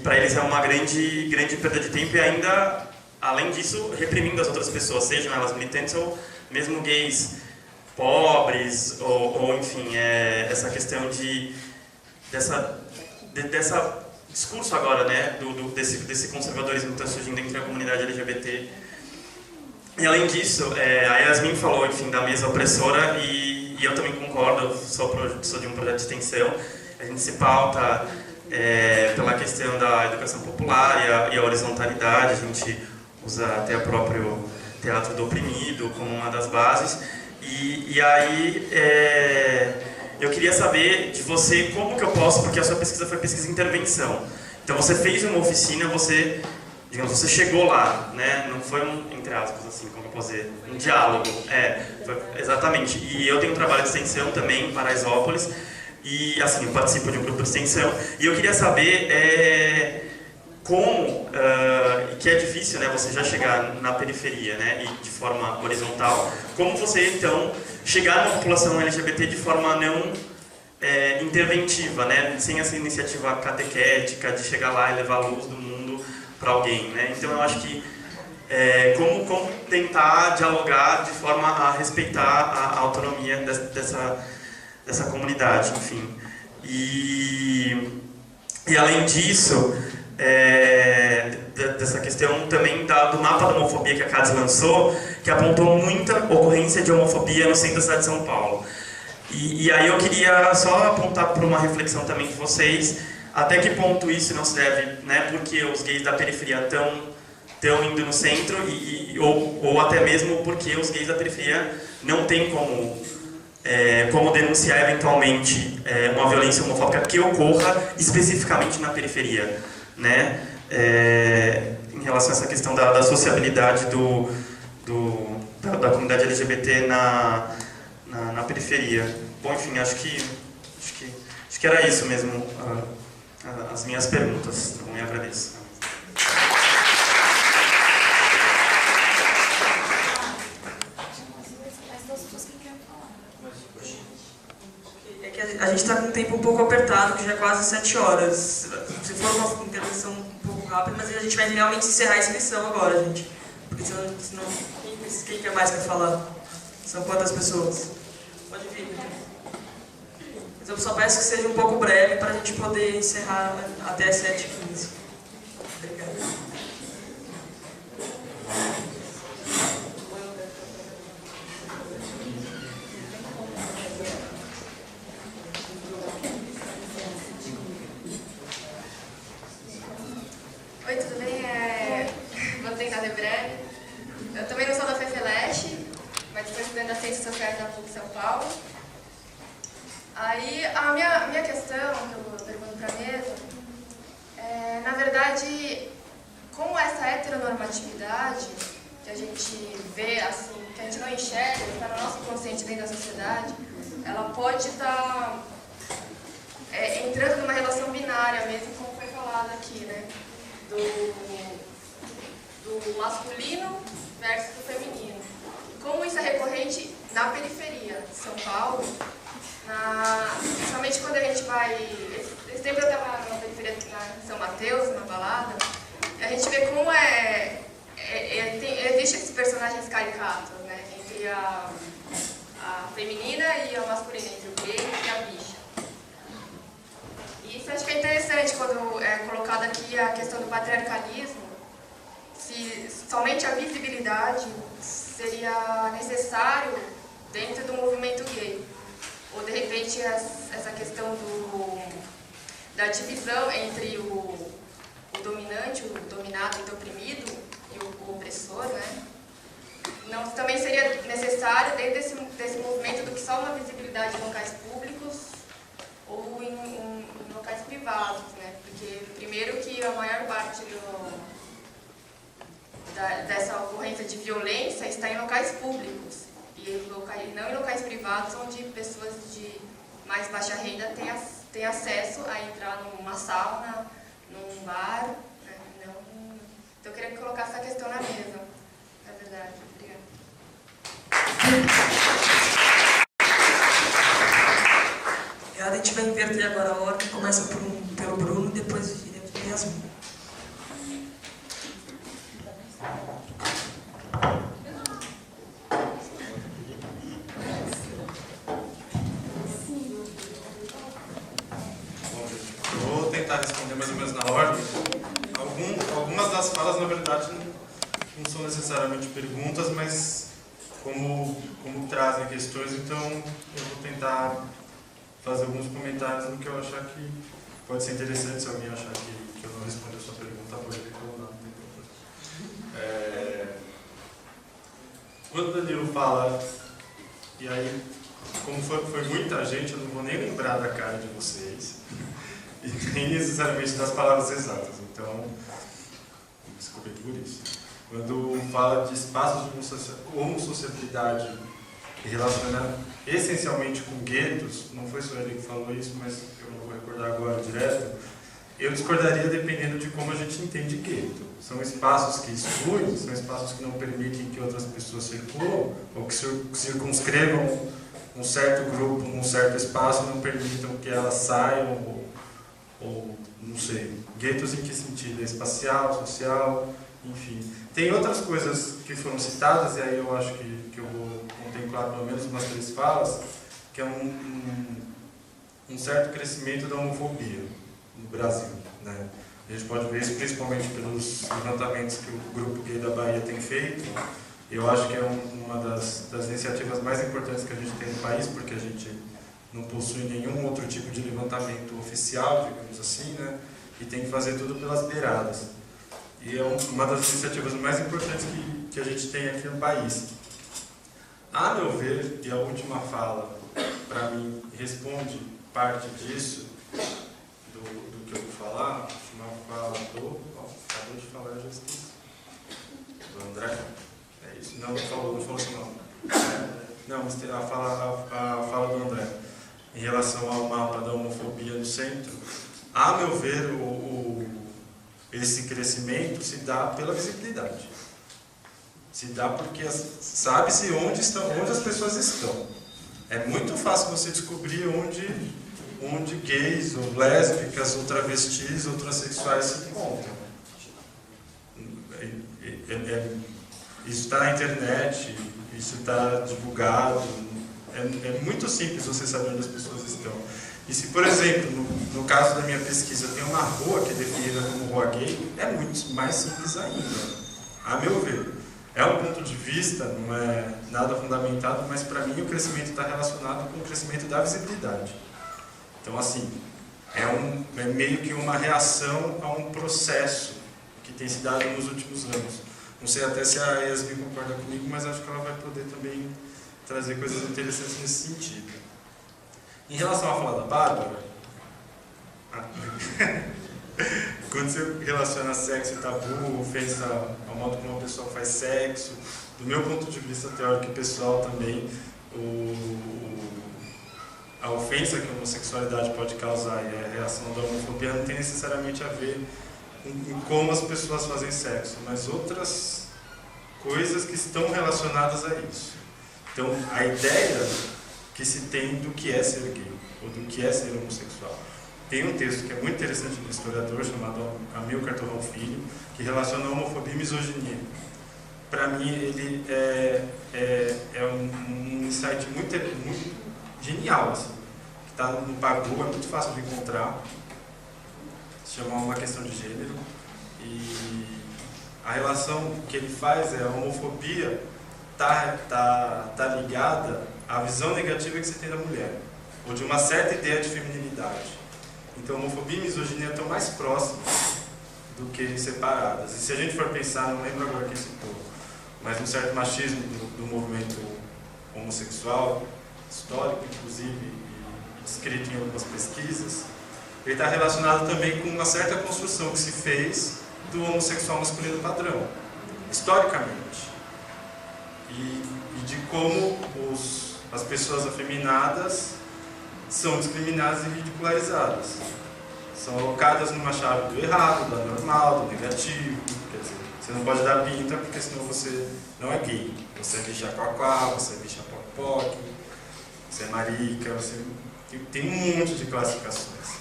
para eles é uma grande perda de tempo e ainda, além disso, reprimindo as outras pessoas, sejam elas militantes ou mesmo gays pobres, ou enfim, essa questão dessa discurso agora, né, desse conservadorismo que está surgindo entre a comunidade LGBT. E além disso, a Yasmin falou, enfim, da mesa opressora e eu também concordo, sou de um projeto de extensão. A gente se pauta pela questão da educação popular e a horizontalidade, a gente usa até o próprio teatro do oprimido como uma das bases. E aí, eu queria saber de você como que eu posso, porque a sua pesquisa foi pesquisa de intervenção. Então você fez uma oficina, você chegou lá, né? Não foi entre aspas, assim, como eu posso dizer, um diálogo. Exatamente. E eu tenho um trabalho de extensão também em Paraisópolis, e assim, eu participo de um grupo de extensão, e eu queria saber como, que é difícil, né, você já chegar na periferia, né, e de forma horizontal, como você, então, chegar na população LGBT de forma não interventiva, né, sem essa iniciativa catequética de chegar lá e levar a luz do mundo para alguém, né. Então, eu acho que como tentar dialogar de forma a respeitar a autonomia dessa comunidade, enfim. E além disso, dessa questão também do mapa da homofobia que a CADES lançou, que apontou muita ocorrência de homofobia no centro da cidade de São Paulo. E aí eu queria só apontar para uma reflexão também de vocês, até que ponto isso não se deve, né, porque os gays da periferia estão indo no centro, ou até mesmo porque os gays da periferia não têm como denunciar eventualmente uma violência homofóbica que ocorra especificamente na periferia, né? Em relação a essa questão da sociabilidade da comunidade LGBT na periferia. Bom, enfim, acho que era isso mesmo, as minhas perguntas. Então, eu agradeço. A gente está com um tempo um pouco apertado, que já é quase 7 horas. Se for uma intervenção um pouco rápida, mas a gente vai realmente encerrar a inscrição agora, gente. Porque senão quem quer mais quer falar? São quantas pessoas? Pode vir. Mas eu só peço que seja um pouco breve para a gente poder encerrar até as 7h15. Obrigada. Oi, tudo bem? Vou tentar ser breve. Eu também não sou da FEFELESH, mas estou estudando as Ciências Sociais da PUC São Paulo. Aí, a minha questão, que eu pergunto para a mesa, na verdade, como essa heteronormatividade que a gente vê, assim, que a gente não enxerga, está no nosso consciente dentro da sociedade, ela pode estar entrando numa relação binária mesmo, como foi falado aqui, né? Do masculino versus do feminino. Como isso é recorrente na periferia de São Paulo, principalmente quando a gente vai... Esse tempo eu estava na periferia gente vê como existe esses personagens caricatos, né? Entre a feminina e a masculina, entre o gay e a bicha. E isso acho que é interessante quando é colocado aqui a questão do patriarcalismo, se somente a visibilidade seria necessário dentro do movimento gay. Ou de repente essa questão da divisão entre o dominante, o dominado e o oprimido e o opressor, né? Não, também seria necessário dentro desse movimento do que só uma visibilidade em locais públicos ou em locais privados, né? Porque primeiro que a maior parte dessa ocorrência de violência está em locais públicos e não em locais privados onde pessoas de mais baixa renda têm acesso a entrar numa sauna, num bar, né? Então eu queria colocar essa questão na mesa, na verdade. Obrigada. A gente vai inverter agora a ordem, começa pelo Bruno, depois iremos para Yasmin. Vou tentar responder mais ou menos na ordem. Algumas das falas, na verdade, não são necessariamente perguntas, mas como trazem questões, então eu vou tentar fazer alguns comentários no que eu achar que pode ser interessante. Se alguém achar que eu não respondi a sua pergunta, pode reclamar. Quando o Danilo fala, e aí, como foi muita gente, eu não vou nem lembrar da cara de vocês, e nem necessariamente das palavras exatas, então, desculpe por isso. Quando fala de espaços de homossociabilidade e relaciona essencialmente com guetos, não foi só ele que falou isso, mas eu não vou recordar agora direto, eu discordaria dependendo de como a gente entende gueto. São espaços que excluem, são espaços que não permitem que outras pessoas circulam, ou que circunscrevam um certo grupo num certo espaço, não permitam que elas saiam, ou não sei. Guetos em que sentido? É espacial, social, enfim. Tem outras coisas que foram citadas, e aí eu acho que eu vou contemplar pelo menos umas 3 falas, que é um certo crescimento da homofobia no Brasil, né? A gente pode ver isso principalmente pelos levantamentos que o Grupo Gay da Bahia tem feito. Eu acho que é uma das iniciativas mais importantes que a gente tem no país, porque a gente não possui nenhum outro tipo de levantamento oficial, digamos assim, né? E tem que fazer tudo pelas beiradas. E é uma das iniciativas mais importantes que a gente tem aqui no país. A meu ver, e a última fala, para mim, responde parte disso, do que eu vou falar. A última fala acabou de falar, eu já esqueci. Do André. É isso? Não falou assim não. Não, a fala do André. Em relação ao mapa da homofobia no centro, a meu ver, esse crescimento se dá pela visibilidade. Se dá porque sabe-se onde as pessoas estão. É muito fácil você descobrir onde gays, ou lésbicas, ou travestis, ou transexuais se encontram. Isso está na internet, isso está divulgado. É muito simples você saber onde as pessoas estão. E se, por exemplo, no caso da minha pesquisa, tem uma rua que é definida como rua gay, é muito mais simples ainda, a meu ver. É um ponto de vista, não é nada fundamentado, mas para mim o crescimento está relacionado com o crescimento da visibilidade. Então, assim, é meio que uma reação a um processo que tem se dado nos últimos anos. Não sei até se a Yasmin concorda comigo, mas acho que ela vai poder também trazer coisas interessantes nesse sentido. Em relação à fala da Bárbara, quando você relaciona sexo e tabu, ofensa ao modo como uma pessoa faz sexo, do meu ponto de vista teórico e pessoal também, a ofensa que a homossexualidade pode causar e a reação da homofobia não tem necessariamente a ver com como as pessoas fazem sexo, mas outras coisas que estão relacionadas a isso. Então, a ideia que se tem do que é ser gay, ou do que é ser homossexual. tem um texto que é muito interessante do historiador, chamado Amilcar Torrão Filho, que relaciona a homofobia e misoginia. Para mim, ele é um insight muito genial, assim, que está no Pagu, é muito fácil de encontrar, se chama Uma Questão de Gênero, e a relação que ele faz é a homofobia tá ligada à visão negativa que você tem da mulher, ou de uma certa ideia de feminilidade. Então, homofobia e misoginia estão mais próximas do que separadas. E se a gente for pensar, não lembro agora quem citou, mas um certo machismo do movimento homossexual, histórico inclusive, e descrito em algumas pesquisas, ele está relacionado também com uma certa construção que se fez do homossexual masculino padrão, historicamente. E de como as pessoas afeminadas são discriminadas e ridicularizadas. São alocadas numa chave do errado, do anormal, do negativo. Quer dizer, você não pode dar pinta porque senão você não é gay. Você é bicha quaquá, você é bicha poc-poc, você é marica, você... Tem um monte de classificações.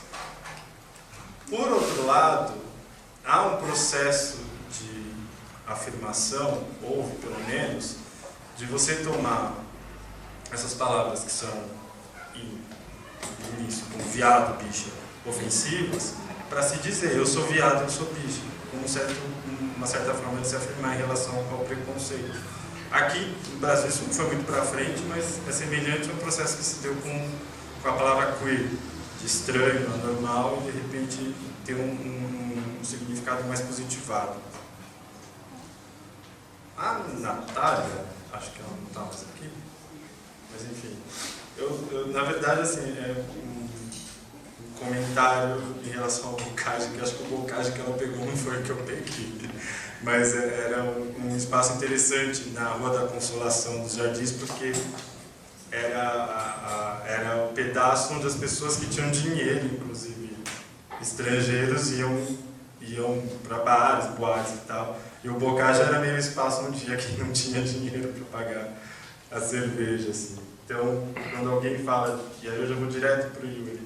Por outro lado, há um processo de afirmação, houve pelo menos, de você tomar essas palavras que são, no início, como viado, bicha, ofensivas, para se dizer, eu sou viado, eu sou bicha, com uma certa forma de se afirmar em relação ao preconceito. Aqui, no Brasil, isso não foi muito para frente, mas é semelhante ao processo que se deu com a palavra queer, de estranho, anormal, e de repente ter um significado mais positivado. A Natália, acho que ela não está mais aqui, mas enfim, eu na verdade, assim, um comentário em relação ao bocage, que acho que o bocage que ela pegou não foi o que eu peguei, mas era um espaço interessante na Rua da Consolação dos Jardins, porque era o pedaço onde as pessoas que tinham dinheiro, inclusive estrangeiros, iam para bares, boates e tal. E o bocage era meio espaço onde quem não tinha dinheiro para pagar a cerveja, assim. Então, quando alguém fala, e aí eu já vou direto para o Yuri,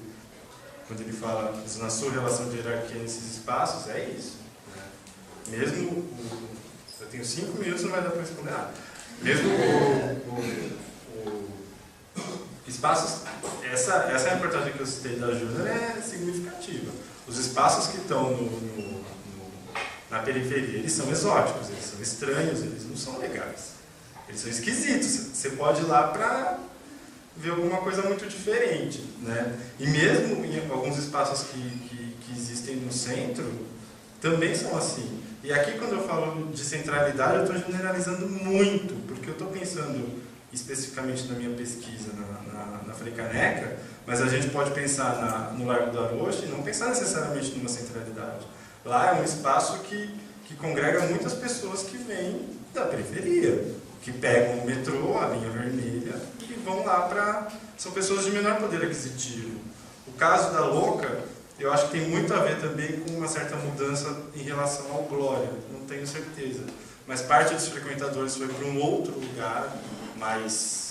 quando ele fala na sua relação de hierarquia nesses espaços, é isso. Né? Mesmo, eu tenho 5 minutos, não vai dar para responder nada. Mesmo espaços, essa é a reportagem que eu citei da Júnior, é significativa. Os espaços que estão na periferia, eles são exóticos, eles são estranhos, eles não são legais. Eles são esquisitos. Você pode ir lá para ver alguma coisa muito diferente. Né? E mesmo em alguns espaços que existem no centro, também são assim. E aqui, quando eu falo de centralidade, eu estou generalizando muito, porque eu estou pensando especificamente na minha pesquisa na Frecaneca, mas a gente pode pensar no Largo do Aroche e não pensar necessariamente numa centralidade. Lá é um espaço que congrega muitas pessoas que vêm da periferia, que pegam o metrô, a linha vermelha, e vão lá para... São pessoas de menor poder aquisitivo. O caso da Louca, eu acho que tem muito a ver também com uma certa mudança em relação ao Glória, não tenho certeza. Mas parte dos frequentadores foi para um outro lugar, mais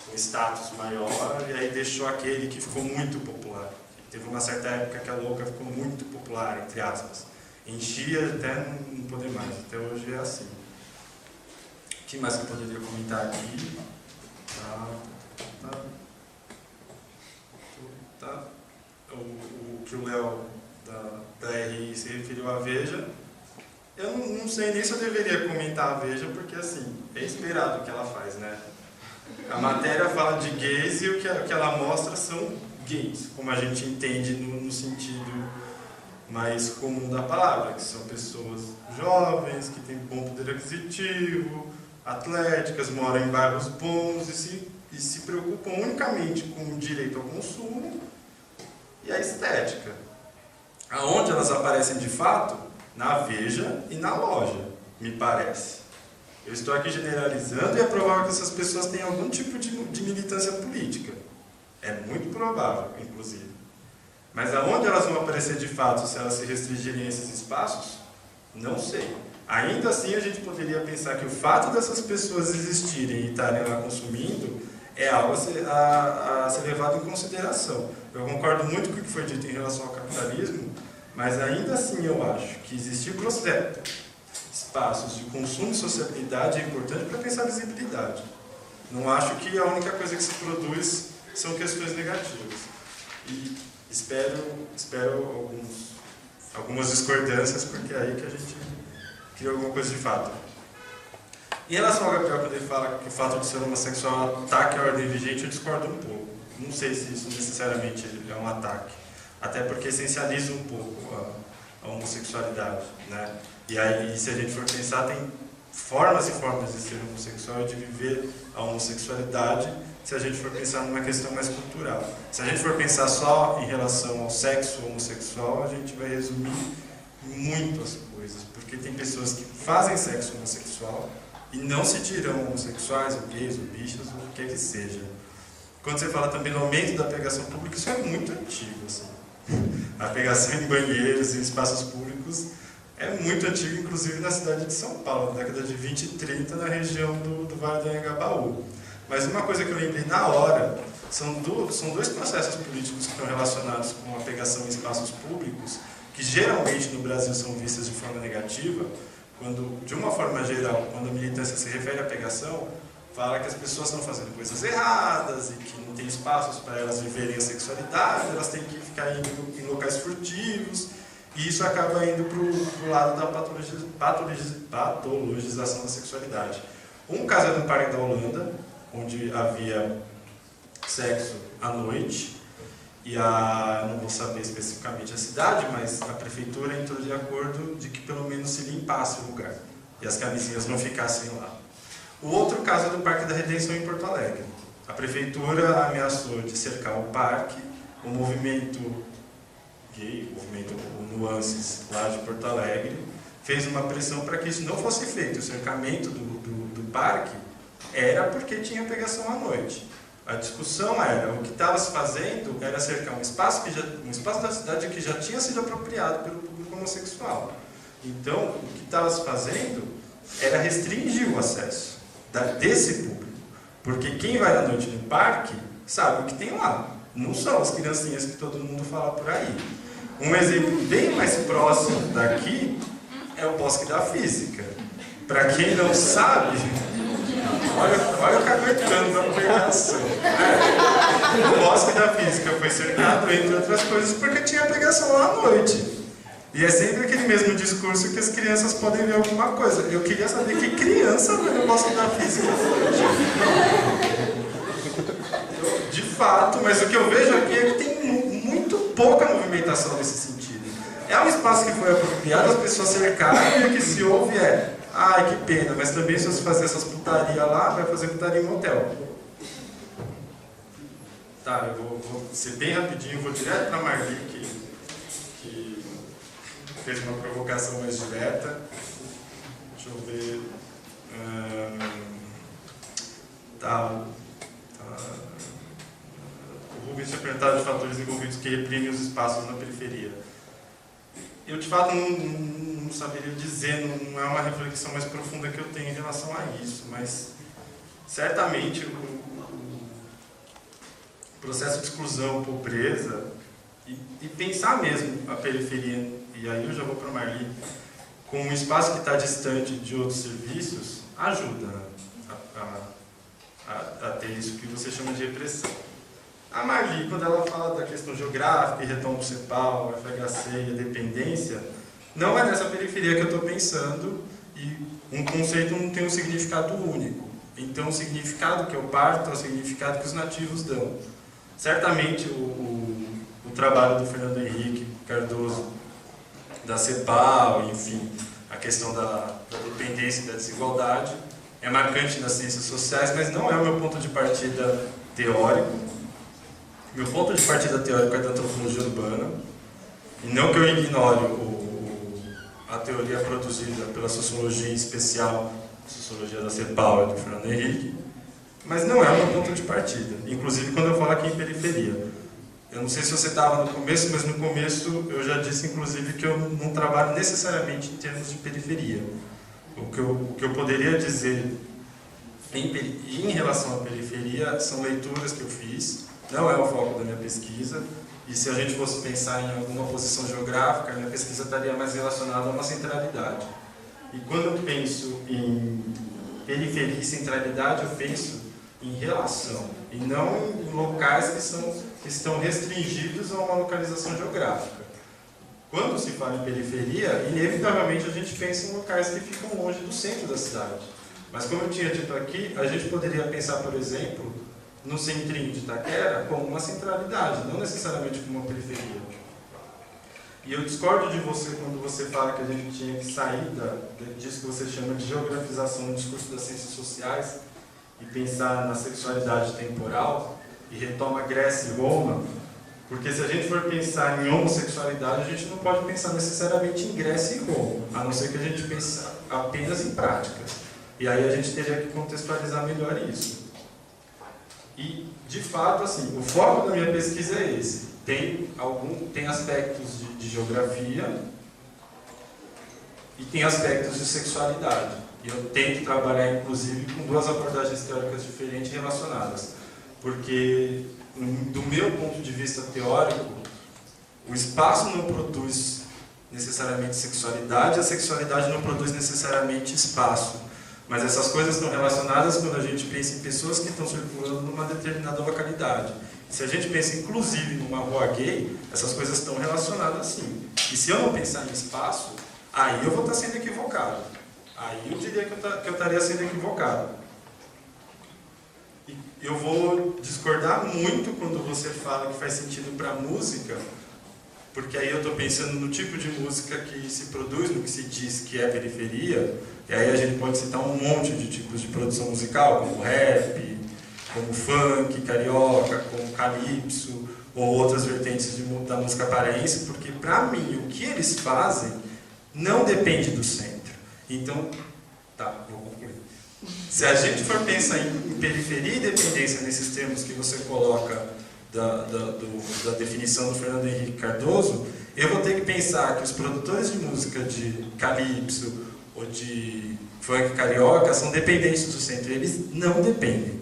com status maior, e aí deixou aquele que ficou muito popular. Teve uma certa época que a Louca ficou muito popular, entre aspas. Enchia até não poder mais, até hoje é assim. O que mais que eu poderia comentar aqui? O que o Léo da RI se referiu à Veja, eu não sei nem se eu deveria comentar a Veja, porque assim, é esperado o que ela faz, né? A matéria fala de gays e o que ela mostra são gays, como a gente entende no sentido mais comum da palavra, que são pessoas jovens, que têm bom poder aquisitivo, atléticas, moram em bairros bons e se preocupam unicamente com o direito ao consumo e a estética. Aonde elas aparecem de fato? Na Veja e na Loja, me parece. Eu estou aqui generalizando e é provável que essas pessoas tenham algum tipo de militância política. É muito provável, inclusive. Mas aonde elas vão aparecer de fato, se elas se restringirem a esses espaços? Não sei. Ainda assim, a gente poderia pensar que o fato dessas pessoas existirem e estarem lá consumindo é algo a ser levado em consideração. Eu concordo muito com o que foi dito em relação ao capitalismo, mas ainda assim eu acho que existir espaços de consumo e sociabilidade é importante para pensar a visibilidade. Não acho que a única coisa que se produz são questões negativas. E espero algumas discordâncias, porque é aí que a gente cria alguma coisa de fato. Em relação ao Gabriel, quando ele fala que o fato de ser homossexual ataque a ordem vigente, eu discordo um pouco. Não sei se isso necessariamente é um ataque. Até porque essencializa um pouco a homossexualidade, né? E aí, se a gente for pensar, tem formas e formas de ser homossexual e de viver a homossexualidade, se a gente for pensar numa questão mais cultural. Se a gente for pensar só em relação ao sexo homossexual, a gente vai resumir muito as coisas, porque tem pessoas que fazem sexo homossexual e não se dirão homossexuais, ou gays, ou bichos, ou o que quer que seja. Quando você fala também no aumento da pegação pública, isso é muito antigo, assim. A pegação em banheiros e espaços públicos é muito antigo, inclusive na cidade de São Paulo, na década de 20 e 30, na região do Vale do Anhangabaú. Mas uma coisa que eu lembrei na hora, são dois processos políticos que estão relacionados com a pegação em espaços públicos, que geralmente no Brasil são vistas de forma negativa, quando, de uma forma geral, quando a militância se refere à pegação, fala que as pessoas estão fazendo coisas erradas e que não tem espaços para elas viverem a sexualidade, elas têm que ficar indo em locais furtivos, e isso acaba indo para o lado da patologização da sexualidade. Um caso é no Parque da Holanda, onde havia sexo à noite, e não vou saber especificamente a cidade, mas a prefeitura entrou de acordo de que pelo menos se limpasse o lugar, e as camisinhas não ficassem lá. O outro caso é do Parque da Redenção em Porto Alegre. A prefeitura ameaçou de cercar o parque, o movimento gay, o movimento Nuances lá de Porto Alegre, fez uma pressão para que isso não fosse feito. O cercamento do parque era porque tinha pegação à noite. A discussão era, o que estava se fazendo era cercar um espaço da cidade que já tinha sido apropriado pelo público homossexual. Então, o que estava se fazendo era restringir o acesso desse público. Porque quem vai à noite no parque sabe o que tem lá. Não são as criancinhas que todo mundo fala por aí. Um exemplo bem mais próximo daqui é o Bosque da Física. Para quem não sabe, olha o caguetando da pegação. O Bosque da Física foi cercado, entre outras coisas, porque tinha pegação lá à noite. E é sempre aquele mesmo discurso que as crianças podem ver alguma coisa. Eu queria saber que criança vai no Bosque da Física à noite. De fato, mas o que eu vejo aqui é que tem muito pouca movimentação nesse sentido. É um espaço que foi apropriado, as pessoas cercaram, e o que se ouve é: ai, que pena, mas também se você fazer essas putarias lá, vai fazer putaria em um hotel. Tá, eu vou ser bem rapidinho, vou direto para a Marli, que fez uma provocação mais direta. Deixa eu ver. O Rubens tinha perguntado de fatores envolvidos que reprimem os espaços na periferia. Eu, de fato, não saberia dizer, não é uma reflexão mais profunda que eu tenho em relação a isso, mas certamente o processo de exclusão, pobreza, e pensar mesmo a periferia, e aí eu já vou para a Marli, com um espaço que está distante de outros serviços, ajuda a ter isso que você chama de repressão. A Marli, quando ela fala da questão geográfica, e retorno do CEPAL, FHC e a dependência, não é nessa periferia que eu estou pensando, e um conceito não tem um significado único. Então, o significado que eu parto é o significado que os nativos dão. Certamente, o trabalho do Fernando Henrique Cardoso, da CEPAL, enfim, a questão da dependência e da desigualdade, é marcante nas ciências sociais, mas não é o meu ponto de partida teórico. Meu ponto de partida teórico é da antropologia urbana, e não que eu ignore a teoria produzida pela sociologia, em especial a sociologia da CEPAL e do Fernando Henrique, mas não é o meu ponto de partida, inclusive quando eu falo aqui em periferia. Eu não sei se você estava no começo, mas no começo eu já disse, inclusive, que eu não trabalho necessariamente em termos de periferia. O que eu poderia dizer em relação à periferia, são leituras que eu fiz, não é o foco da minha pesquisa, e se a gente fosse pensar em alguma posição geográfica, a minha pesquisa estaria mais relacionada a uma centralidade. E quando eu penso em periferia e centralidade, eu penso em relação, e não em locais que estão restringidos a uma localização geográfica. Quando se fala em periferia, inevitavelmente a gente pensa em locais que ficam longe do centro da cidade. Mas como eu tinha dito aqui, a gente poderia pensar, por exemplo, no centrinho de Itaquera como uma centralidade, não necessariamente como uma periferia. E eu discordo de você quando você fala que a gente tinha que sair disso que você chama de geografização no discurso das ciências sociais e pensar na sexualidade temporal e retoma Grécia e Roma, porque se a gente for pensar em homossexualidade, a gente não pode pensar necessariamente em Grécia e Roma, a não ser que a gente pense apenas em práticas. E aí a gente teria que contextualizar melhor isso. E, de fato, assim, o foco da minha pesquisa é esse. Tem aspectos de geografia e tem aspectos de sexualidade. E eu tento trabalhar, inclusive, com duas abordagens teóricas diferentes relacionadas. Porque, do meu ponto de vista teórico, o espaço não produz necessariamente sexualidade, a sexualidade não produz necessariamente espaço. Mas essas coisas estão relacionadas quando a gente pensa em pessoas que estão circulando numa determinada localidade. Se a gente pensa, inclusive, numa rua gay, essas coisas estão relacionadas sim. E se eu não pensar em espaço, aí eu vou estar sendo equivocado. Aí eu diria que eu estaria sendo equivocado. E eu vou discordar muito quando você fala que faz sentido para a música, porque aí eu estou pensando no tipo de música que se produz, no que se diz que é periferia, e aí a gente pode citar um monte de tipos de produção musical, como rap, como funk, carioca, como calypso, ou outras vertentes da música paraense, porque para mim o que eles fazem não depende do centro. Então, tá, vou concluir. Se a gente for pensar em periferia e dependência nesses termos que você coloca da definição do Fernando Henrique Cardoso, eu vou ter que pensar que os produtores de música de calypso ou de funk carioca são dependentes do centro. Eles não dependem.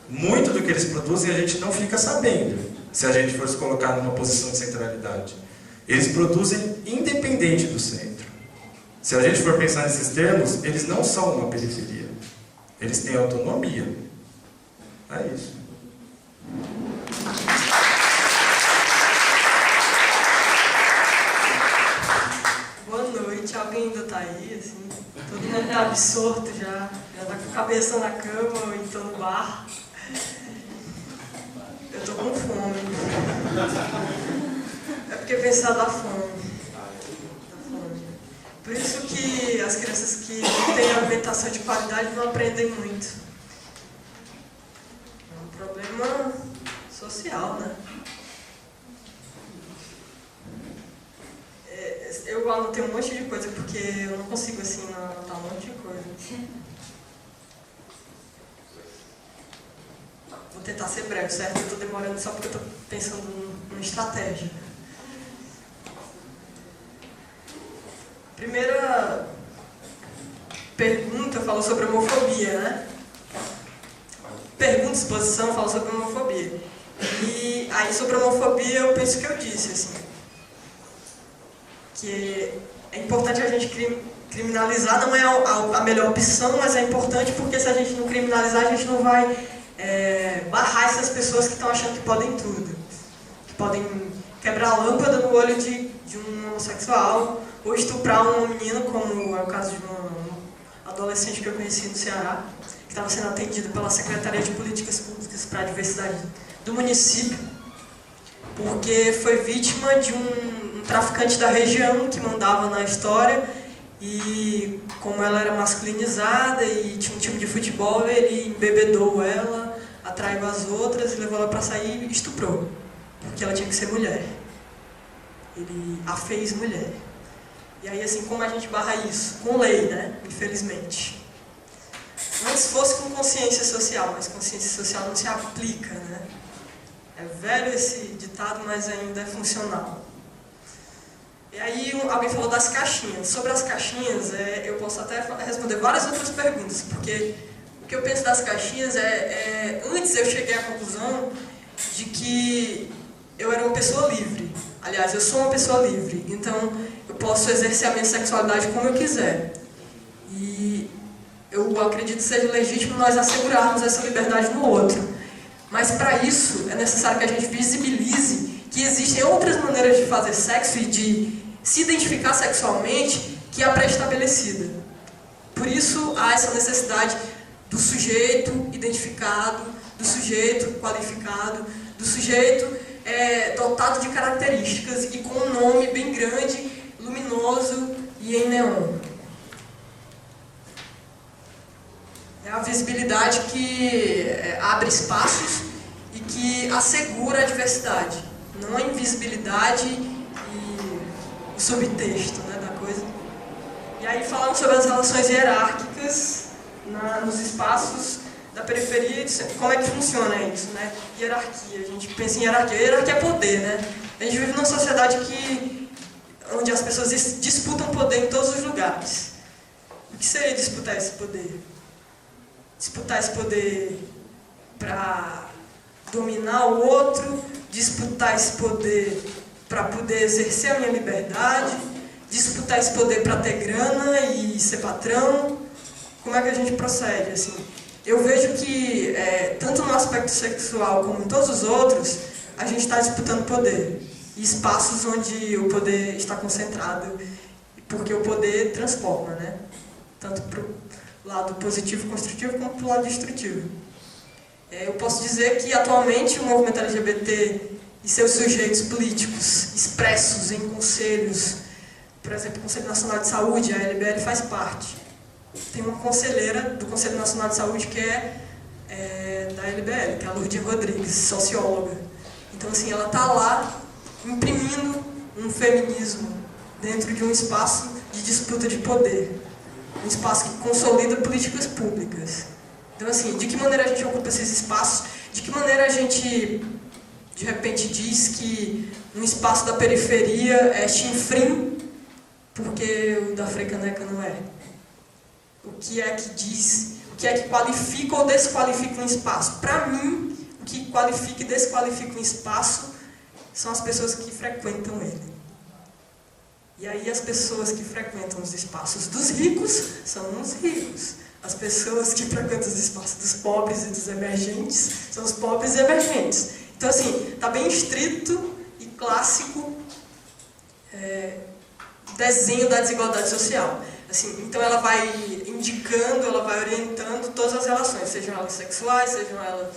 Muito do que eles produzem a gente não fica sabendo, se a gente for se colocar numa posição de centralidade. Eles produzem independente do centro. Se a gente for pensar nesses termos, eles não são uma periferia. Eles têm autonomia. É isso. Boa noite, alguém ainda está aí, assim? Todo mundo está absorto já está com a cabeça na cama ou então no bar. Eu estou com fome. É porque pensar dá fome. Por isso que as crianças que não têm alimentação de qualidade não aprendem muito. É um problema social, né? Eu anotei um monte de coisa, porque eu não consigo, assim, anotar um monte de coisa. Vou tentar ser breve, certo? Eu estou demorando só porque eu estou pensando numa estratégia. Primeira pergunta falou sobre homofobia, né? Pergunta, exposição, fala sobre homofobia. E aí, sobre homofobia, eu penso que eu disse, assim, que é importante a gente criminalizar, não é a melhor opção, mas é importante porque se a gente não criminalizar, a gente não vai barrar essas pessoas que estão achando que podem tudo. Que podem quebrar a lâmpada no olho de um homossexual, ou estuprar uma menina, como é o caso de uma adolescente que eu conheci no Ceará, que estava sendo atendida pela Secretaria de Políticas Públicas para a Diversidade do município, porque foi vítima de um traficante da região que mandava na história, e como ela era masculinizada e tinha um time de futebol, ele embebedou ela, atraiu as outras e levou ela para sair e estuprou, porque ela tinha que ser mulher. Ele a fez mulher. E aí, assim, como a gente barra isso? Com lei, né? Infelizmente. Antes fosse com consciência social, mas consciência social não se aplica, né? É velho esse ditado, mas ainda é funcional. E aí, alguém falou das caixinhas. Sobre as caixinhas, eu posso até responder várias outras perguntas, porque o que eu penso das caixinhas antes eu cheguei à conclusão de que eu era uma pessoa livre. Aliás, eu sou uma pessoa livre, então eu posso exercer a minha sexualidade como eu quiser. E eu acredito que seja legítimo nós assegurarmos essa liberdade no outro. Mas para isso é necessário que a gente visibilize que existem outras maneiras de fazer sexo e de se identificar sexualmente que é a pré-estabelecida. Por isso há essa necessidade do sujeito identificado, do sujeito qualificado, do sujeito dotado de características e com um nome bem grande, luminoso e em neon. É a visibilidade que abre espaços e que assegura a diversidade, não a invisibilidade e o subtexto, né, da coisa. E aí falando sobre as relações hierárquicas nos espaços da periferia, como é que funciona isso, né? Hierarquia, a gente pensa em hierarquia. Hierarquia é poder, né? A gente vive numa sociedade onde as pessoas disputam poder em todos os lugares. O que seria disputar esse poder? Disputar esse poder para dominar o outro, disputar esse poder para poder exercer a minha liberdade, disputar esse poder para ter grana e ser patrão. Como é que a gente procede, assim? Eu vejo que, tanto no aspecto sexual como em todos os outros, a gente está disputando poder. E espaços onde o poder está concentrado, porque o poder transforma, né? Tanto para o lado positivo, construtivo, como para o lado destrutivo. Eu posso dizer que, atualmente, o movimento LGBT e seus sujeitos políticos expressos em conselhos, por exemplo, o Conselho Nacional de Saúde, a LBL faz parte. Tem uma conselheira do Conselho Nacional de Saúde que é da LBL, que é a Lourdinha Rodrigues, socióloga. Então, assim, ela está lá imprimindo um feminismo dentro de um espaço de disputa de poder. Um espaço que consolida políticas públicas. Então, assim, de que maneira a gente ocupa esses espaços? De que maneira a gente, de repente, diz que um espaço da periferia é chinfrim, porque o da Frecaneca não é? O que é que diz, o que é que qualifica ou desqualifica um espaço? Para mim, o que qualifica e desqualifica um espaço são as pessoas que frequentam ele. E aí as pessoas que frequentam os espaços dos ricos são os ricos. As pessoas que frequentam os espaços dos pobres e dos emergentes são os pobres e emergentes. Então, assim, está bem estrito e clássico desenho da desigualdade social. Assim, então ela vai indicando, ela vai orientando todas as relações, sejam elas sexuais, sejam elas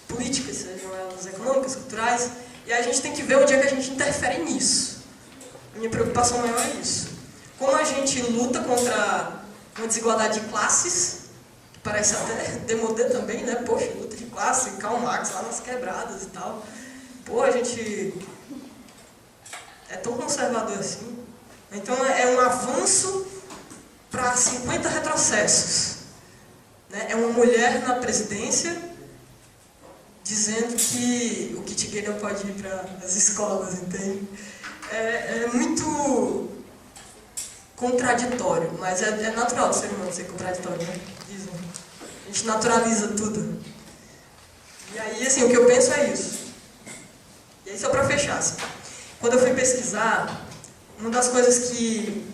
políticas, sejam elas econômicas, culturais, e a gente tem que ver onde é que a gente interfere nisso. A minha preocupação maior é isso. Como a gente luta contra uma desigualdade de classes, que parece até demodê também, né? Poxa, luta de classe, Karl Marx lá nas quebradas e tal. Pô, a gente é tão conservador assim. Então é um avanço para 50 retrocessos. Né? É uma mulher na presidência dizendo que o kit gay não pode ir para as escolas, entende? É muito contraditório, mas é natural do ser humano ser contraditório, né? Dizem. A gente naturaliza tudo. E aí, assim, o que eu penso é isso. E aí, só para fechar, assim, quando eu fui pesquisar, uma das coisas que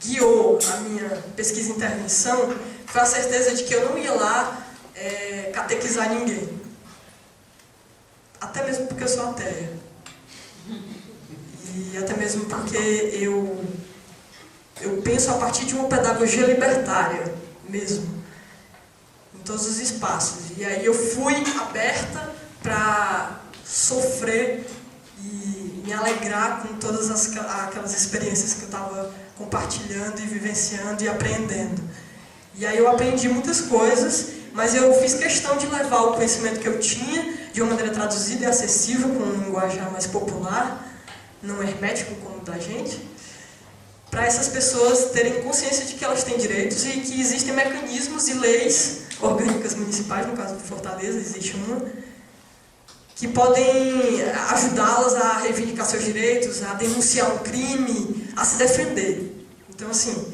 guiou a minha pesquisa e intervenção foi a certeza de que eu não ia lá catequizar ninguém. Até mesmo porque eu sou ateia. E até mesmo porque eu penso a partir de uma pedagogia libertária mesmo, em todos os espaços. E aí eu fui aberta para sofrer e me alegrar com todas aquelas experiências que eu estava compartilhando e vivenciando e aprendendo. E aí eu aprendi muitas coisas, mas eu fiz questão de levar o conhecimento que eu tinha de uma maneira traduzida e acessível, com um linguajar mais popular, não hermético como o da gente, para essas pessoas terem consciência de que elas têm direitos e que existem mecanismos e leis orgânicas municipais, no caso de Fortaleza existe uma, que podem ajudá-las a reivindicar seus direitos, a denunciar um crime, a se defender. Então, assim,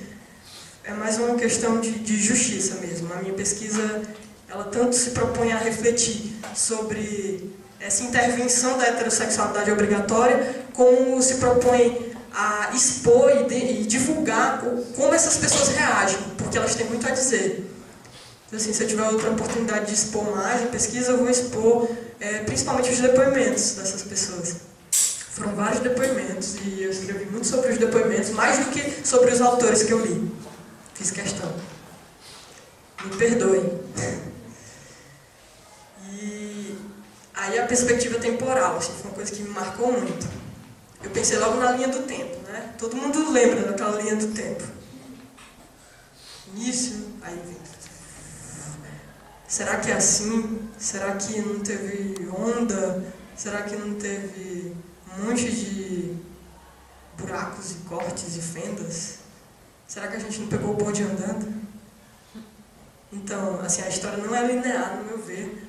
é mais uma questão de justiça mesmo. Então, a minha pesquisa, ela tanto se propõe a refletir sobre essa intervenção da heterossexualidade obrigatória, como se propõe a expor e divulgar como essas pessoas reagem, porque elas têm muito a dizer. Então, assim, se eu tiver outra oportunidade de expor mais a pesquisa, eu vou expor principalmente os depoimentos dessas pessoas. Foram vários depoimentos e eu escrevi muito sobre os depoimentos, mais do que sobre os autores que eu li. Fiz questão. Me perdoem. E aí a perspectiva temporal, assim, foi uma coisa que me marcou muito. Eu pensei logo na linha do tempo, né? Todo mundo lembra daquela linha do tempo. Início, aí vem. Será que é assim? Será que não teve onda? Será que não teve um monte de buracos e cortes e fendas? Será que a gente não pegou o bonde andando? Então, assim, a história não é linear, no meu ver.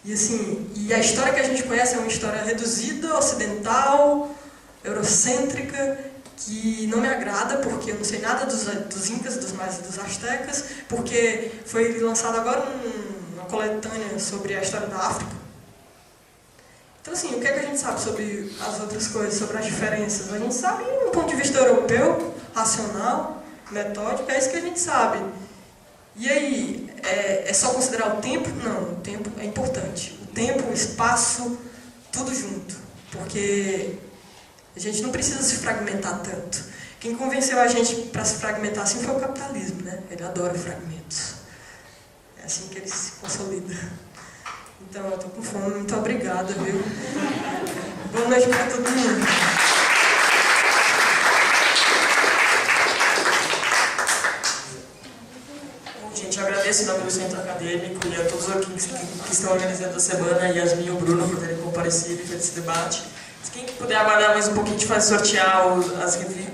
E, assim, a história que a gente conhece é uma história reduzida, ocidental, eurocêntrica, que não me agrada, porque eu não sei nada dos incas, dos maias e dos astecas, porque foi lançado agora uma coletânea sobre a história da África. Então, assim, o que é que a gente sabe sobre as outras coisas, sobre as diferenças? A gente sabe de um ponto de vista europeu, racional, metódico, é isso que a gente sabe. E aí, é só considerar o tempo? Não, o tempo é importante. O tempo, o espaço, tudo junto. Porque a gente não precisa se fragmentar tanto. Quem convenceu a gente para se fragmentar assim foi o capitalismo, né? Ele adora fragmentos. É assim que ele se consolida. Então, eu tô com fome. Muito obrigada, viu? Boa noite para todo mundo. Gente, eu agradeço em nome do Centro Acadêmico e a todos aqui que estão organizando a semana, Yasmin e o Bruno, por terem comparecido e feito esse debate. Se quem puder aguardar mais um pouquinho, a gente vai sortear as revistas.